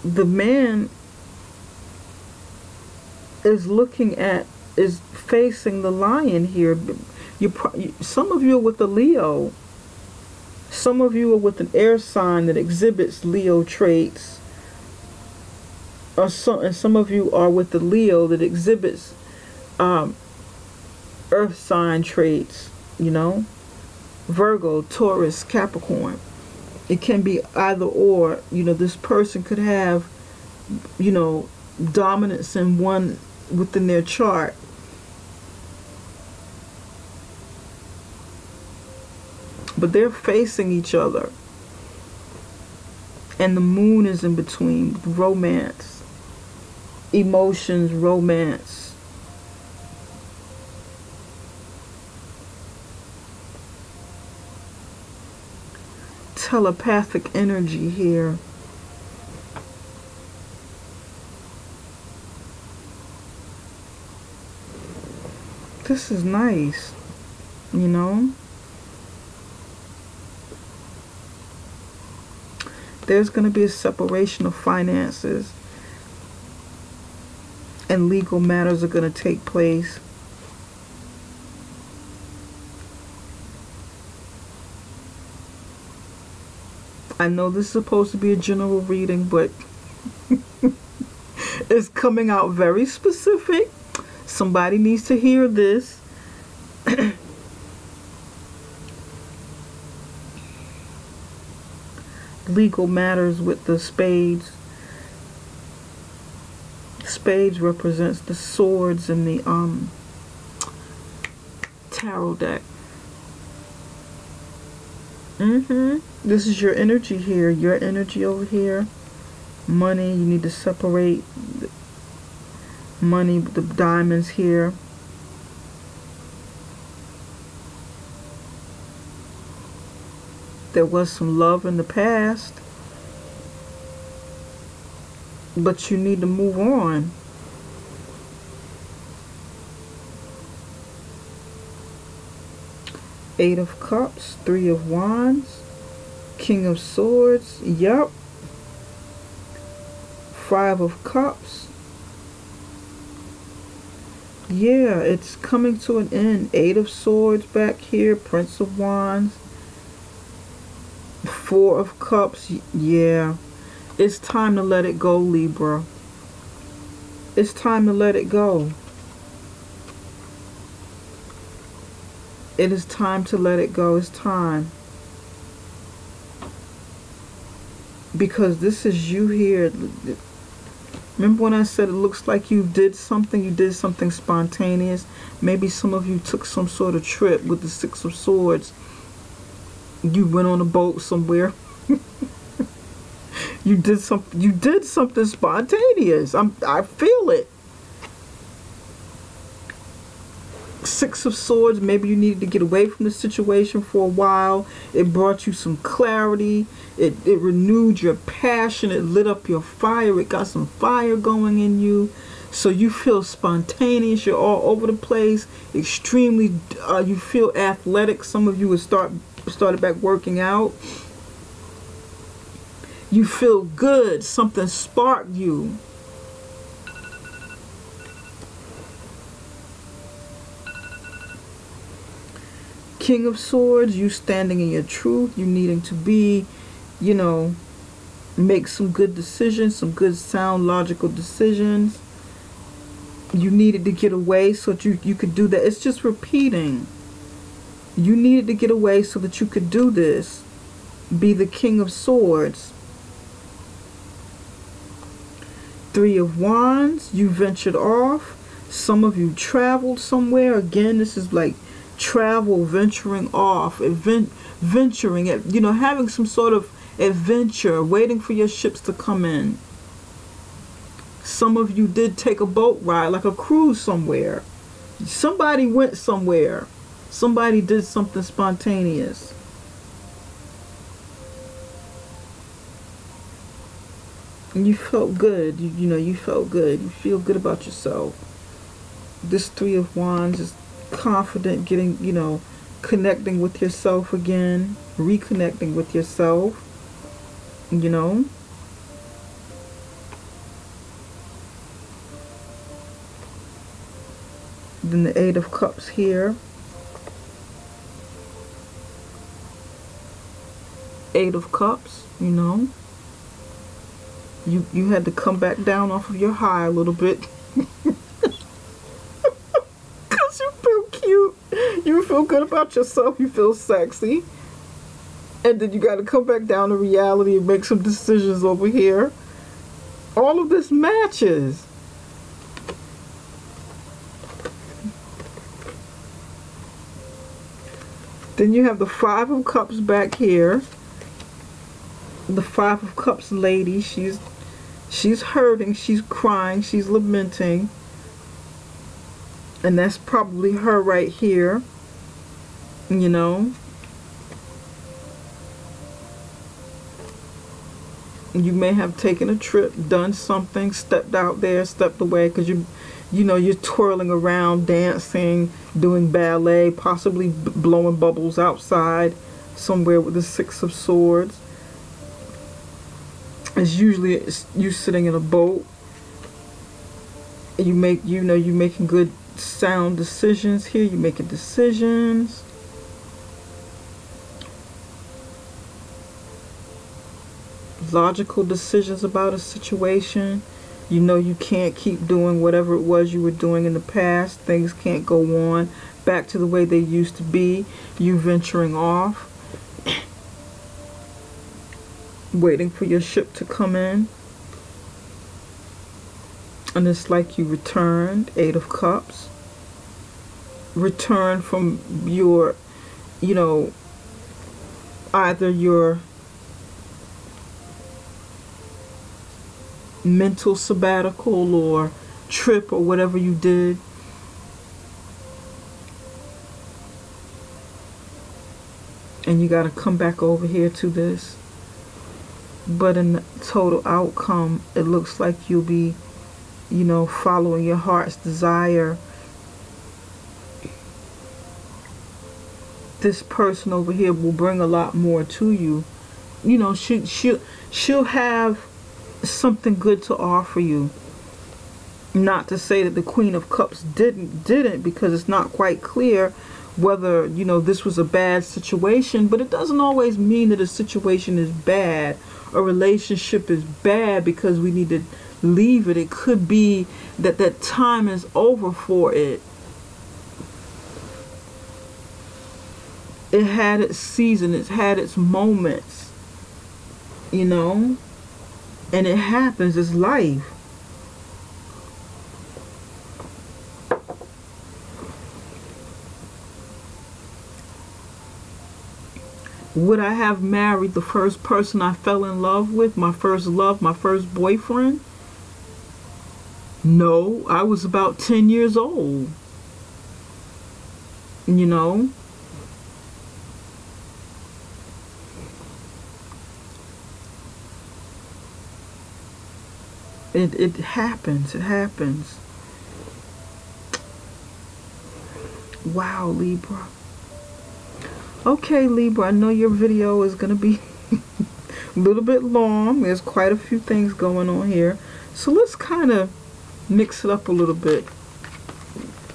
the man is facing the lion here. Some of you are with a Leo. Some of you are with an air sign that exhibits Leo traits. And some of you are with the Leo that exhibits earth sign traits, you know. Virgo, Taurus, Capricorn. It can be either or. You know, this person could have, you know, dominance in one within their chart. But they're facing each other. And the moon is in between. Romance. Emotions, romance. Telepathic energy here. This is nice, you know. There's going to be a separation of finances, and legal matters are going to take place. I know this is supposed to be a general reading, but it's coming out very specific. Somebody needs to hear this. Legal matters with the spades. Spades represents the swords in the tarot deck. This is your energy here. Your energy over here. Money. You need to separate money with the diamonds here. There was some love in the past, but you need to move on. Eight of Cups, Three of Wands, King of Swords, yup. Five of Cups. Yeah, it's coming to an end. Eight of Swords back here, Prince of Wands. Four of Cups, yeah. It's time to let it go, Libra. It's time to let it go. It is time to let it go. It's time. Because this is you here. Remember when I said it looks like you did something spontaneous? Maybe some of you took some sort of trip with the Six of Swords. You went on a boat somewhere. You did something spontaneous. I feel it. Six of Swords, maybe you needed to get away from the situation for a while. It brought you some clarity. It renewed your passion. It lit up your fire. It got some fire going in you. So you feel spontaneous, you're all over the place, extremely, you feel athletic. Some of you would started back working out. You feel good, something sparked you. King of Swords, you standing in your truth, you needing to be, you know, make some good decisions, some good sound logical decisions. You needed to get away so that you could do that. It's just repeating. You needed to get away so that you could do this. Be the King of Swords. Three of Wands, you ventured off. Some of you traveled somewhere. Again, this is like travel, venturing off, venturing, you know, having some sort of adventure, waiting for your ships to come in. Some of you did take a boat ride, like a cruise somewhere. Somebody went somewhere. Somebody did something spontaneous. And you felt good. You know, you felt good. You feel good about yourself. This Three of Wands is confident, getting, you know, connecting with yourself again, reconnecting with yourself, you know. Then the Eight of Cups here. Eight of Cups, you know. You had to come back down off of your high a little bit. Because you feel cute. You feel good about yourself. You feel sexy. And then you got to come back down to reality and make some decisions over here. All of this matches. Then you have the Five of Cups back here. The Five of Cups lady, she's hurting, she's crying, she's lamenting. And that's probably her right here, you know. You may have taken a trip, done something, stepped out there, stepped away, because you know, you're twirling around, dancing, doing ballet, possibly blowing bubbles outside somewhere with the Six of Swords. It's usually you sitting in a boat. You know, you're making good sound decisions here. You're making decisions. Logical decisions about a situation. You know you can't keep doing whatever it was you were doing in the past. Things can't go on back to the way they used to be. You venturing off. Waiting for your ship to come in. And it's like you returned. Eight of Cups. Return from your, you know, either your mental sabbatical or trip or whatever you did. And you got to come back over here to this. But in the total outcome, it looks like you'll be, you know, following your heart's desire. This person over here will bring a lot more to you. You know, she'll have something good to offer you. Not to say that the Queen of Cups didn't, because it's not quite clear whether, you know, this was a bad situation. But it doesn't always mean that a situation is bad. A relationship is bad because we need to leave it. It could be that that time is over for it. It had its season. It's had its moments. You know? And it happens. It's life. Would I have married the first person I fell in love with? My first love, my first boyfriend? No, I was about 10 years old. You know? It happens. It happens. Wow, Libra. Okay, Libra, I know your video is going to be a little bit long. There's quite a few things going on here. So let's kind of mix it up a little bit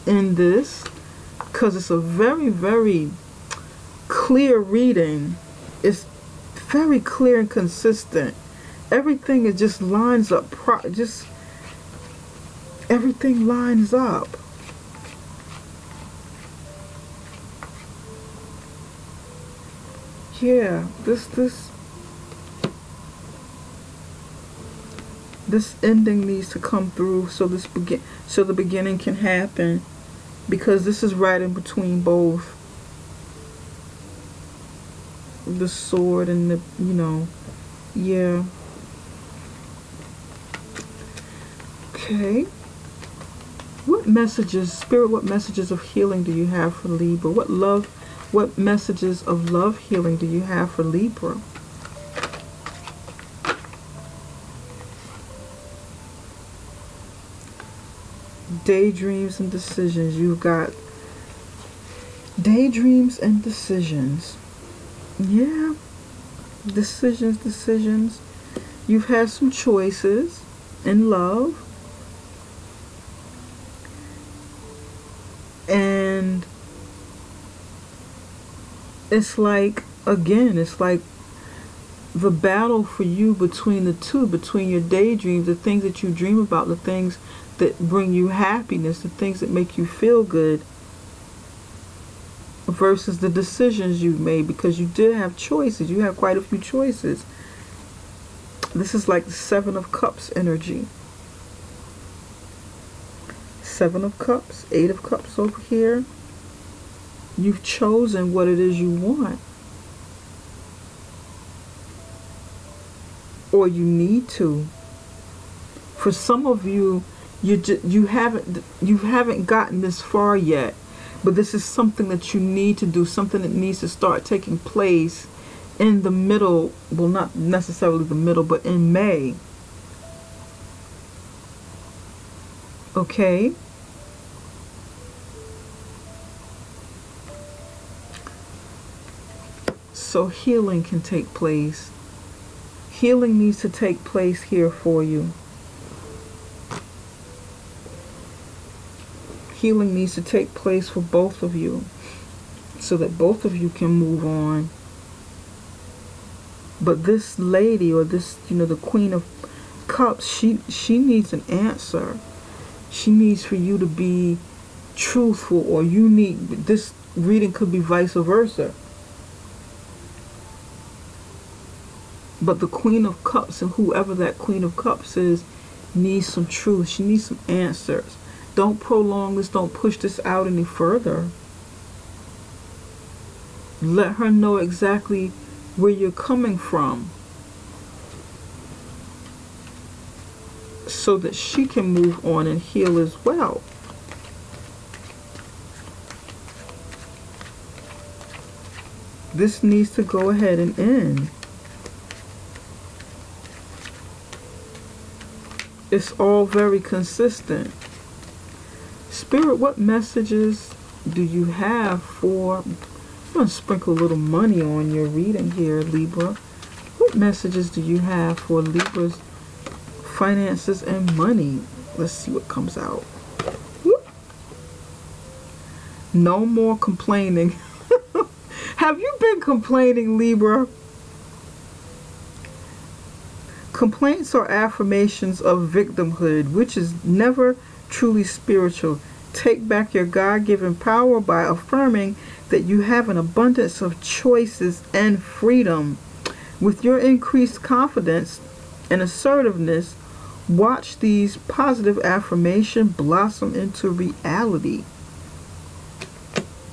in this, because it's a very, very clear reading. It's very clear and consistent. Everything, it just lines up, just everything lines up. Yeah, this ending needs to come through, so so the beginning can happen, because this is right in between both the sword and the, you know, yeah. Okay. What messages, Spirit, what messages of healing do you have for Libra? What messages of love healing do you have for Libra? Daydreams and decisions. You've got daydreams and decisions. Yeah. Decisions. You've had some choices in love. And it's like, again, it's like the battle for you between the two, between your daydreams, the things that you dream about, the things that bring you happiness, the things that make you feel good, versus the decisions you've made, because you did have choices. You have quite a few choices. This is like the Seven of Cups energy. Seven of Cups, Eight of Cups over here. You've chosen what it is you want, or you need to. For some of you, you haven't gotten this far yet, but this is something that you need to do, something that needs to start taking place in the middle, well, not necessarily the middle, but in May. Okay? So healing can take place. Healing needs to take place here for you. Healing needs to take place for both of you, so that both of you can move on. But this lady, or this, you know, the Queen of Cups, she needs an answer. She needs for you to be truthful, or you need, this reading could be vice versa. But the Queen of Cups, and whoever that Queen of Cups is, needs some truth. She needs some answers. Don't prolong this. Don't push this out any further. Let her know exactly where you're coming from, so that she can move on and heal as well. This needs to go ahead and end. It's all very consistent. Spirit, what messages do you have for... I'm going to sprinkle a little money on your reading here, Libra. What messages do you have for Libra's finances and money? Let's see what comes out. Whoop. No more complaining. Have you been complaining, Libra? Complaints are affirmations of victimhood, which is never truly spiritual. Take back your God-given power by affirming that you have an abundance of choices and freedom. With your increased confidence and assertiveness, watch these positive affirmations blossom into reality.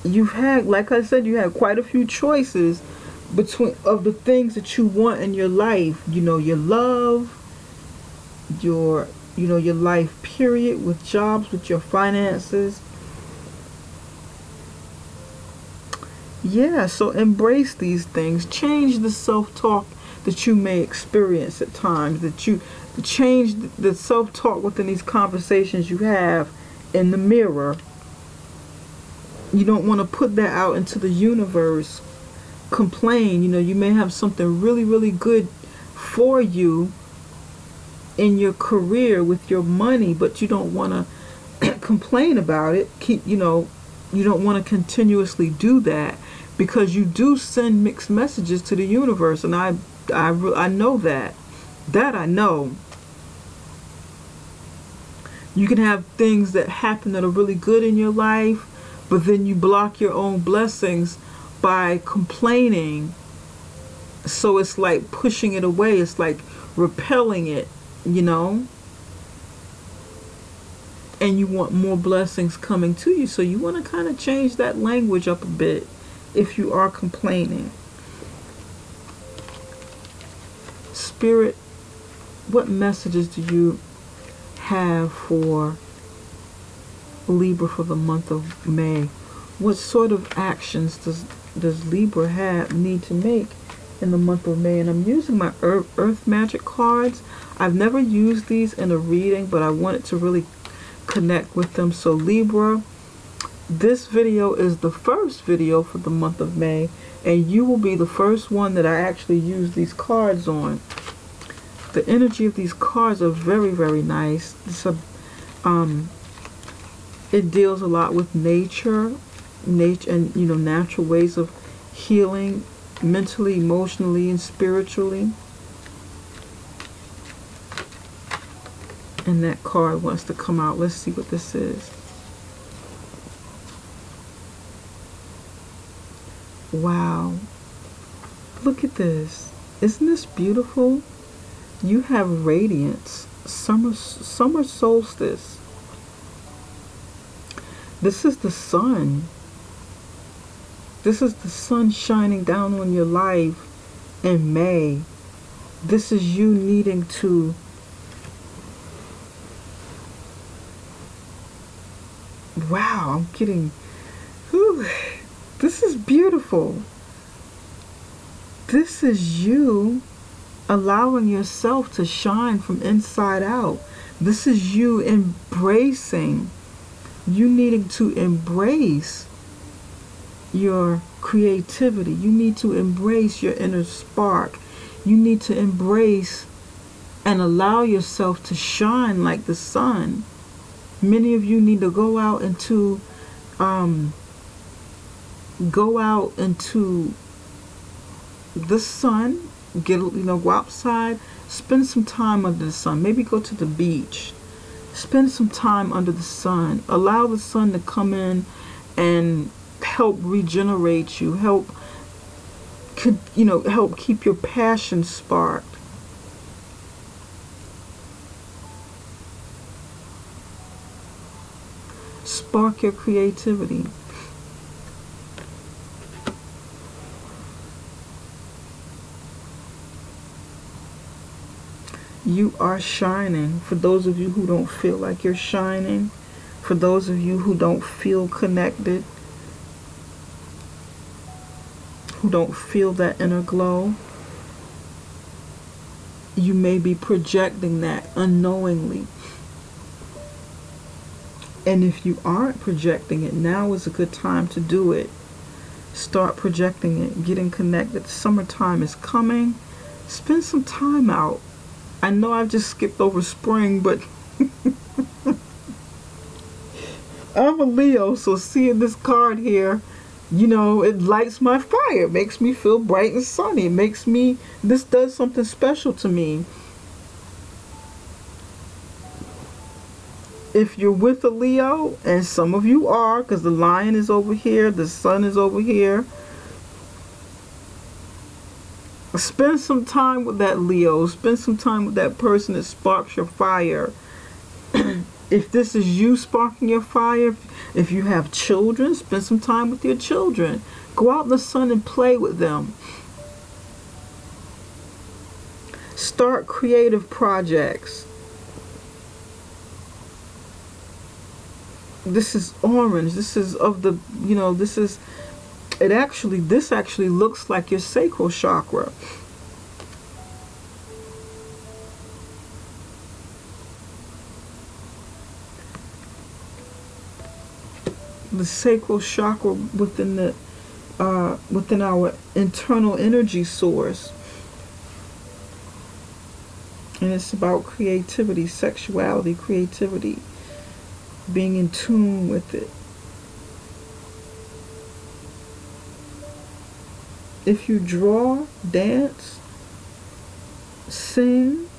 You've had, like I said, you had quite a few choices of the things that you want in your life. You know, your love, your life period, with jobs, with your finances. Yeah, so embrace these things. Change the self-talk that you may experience at times. Change the self-talk within these conversations you have in the mirror. You don't want to put that out into the universe. Complain. You know, you may have something really, really good for you in your career with your money, but you don't want to complain about it. You don't want to continuously do that, because you do send mixed messages to the universe, and I know that. That I know. You can have things that happen that are really good in your life, but then you block your own blessings by complaining. So it's like pushing it away. It's like repelling it, you know. And you want more blessings coming to you. So you want to kind of change that language up a bit if you are complaining. Spirit, what messages do you have for Libra for the month of May? What sort of actions does Libra need to make in the month of May? And I'm using my Earth Magic cards. I've never used these in a reading, but I wanted to really connect with them. So Libra, this video is the first video for the month of May, and you will be the first one that I actually use these cards on. The energy of these cards are very, very nice. It deals a lot with nature and natural ways of healing mentally, emotionally, and spiritually. And that card wants to come out. Let's see what this is. Wow. Look at this. Isn't this beautiful? You have radiance. Summer solstice. This is the sun. This is the sun shining down on your life in May. This is you needing to wow, I'm getting whew, this is beautiful. This is you allowing yourself to shine from inside out. This is you embracing. You needing to embrace your creativity. You need to embrace your inner spark. You need to embrace and allow yourself to shine like the sun. Many of you need to go out into the sun. Go outside, spend some time under the sun. Maybe go to the beach. Spend some time under the sun. Allow the sun to come in and help regenerate you. Help keep your passion sparked. Spark your creativity. You are shining. For those of you who don't feel like you're shining, for those of you who don't feel connected, who don't feel that inner glow, you may be projecting that unknowingly. And if you aren't projecting it, now is a good time to do it. Start projecting it, getting connected. Summertime is coming. Spend some time out. I know I've just skipped over spring, but I'm a Leo, so seeing this card here, it lights my fire. It makes me feel bright and sunny. This does something special to me. If you're with a Leo, and some of you are, because the lion is over here, the sun is over here, spend some time with that Leo. Spend some time with that person that sparks your fire. If this is you sparking your fire, if you have children, spend some time with your children. Go out in the sun and play with them. Start creative projects. This is orange. This is of the, this actually looks like your sacral chakra. the sacral chakra within the within our internal energy source. And it's about creativity, sexuality, creativity, being in tune with it. If you draw, dance, sing,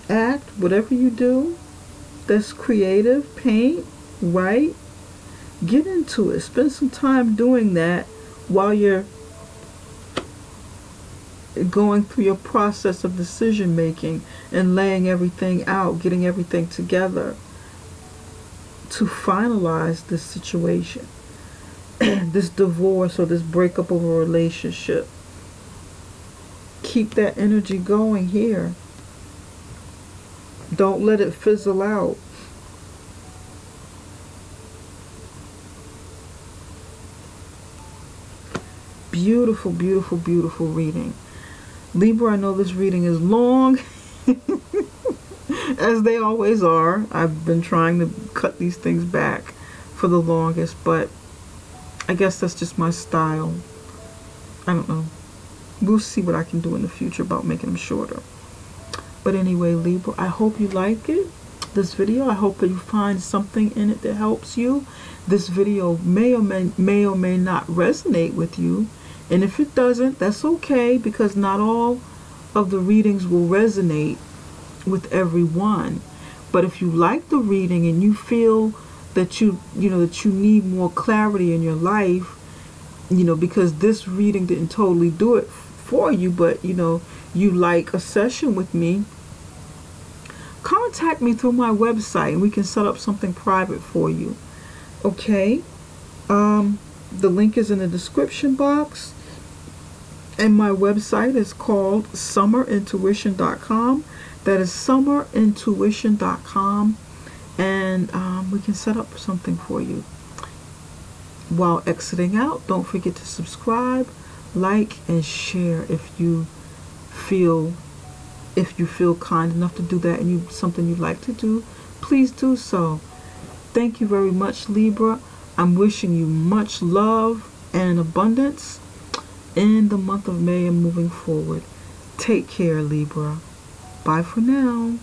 act, whatever you do that's creative, paint, write, get into it. Spend some time doing that while you're going through your process of decision making and laying everything out, getting everything together to finalize this situation, this divorce or this breakup of a relationship. Keep that energy going here. Don't let it fizzle out. Beautiful, beautiful, beautiful reading. Libra, I know this reading is long, as they always are. I've been trying to cut these things back for the longest, but I guess that's just my style. I don't know. We'll see what I can do in the future about making them shorter. But anyway, Libra, I hope you like it, this video. I hope that you find something in it that helps you. This video may or may not resonate with you. And if it doesn't, that's okay, because not all of the readings will resonate with everyone. But if you like the reading and you feel that you need more clarity in your life, because this reading didn't totally do it for you, but you like a session with me, contact me through my website and we can set up something private for you. Okay? The link is in the description box. And my website is called summerintuition.com. That is summerintuition.com. And we can set up something for you. While exiting out, don't forget to subscribe, like, and share if you feel kind enough to do that and something you'd like to do. Please do so. Thank you very much, Libra. I'm wishing you much love and abundance in the month of May and moving forward. Take care, Libra. Bye for now.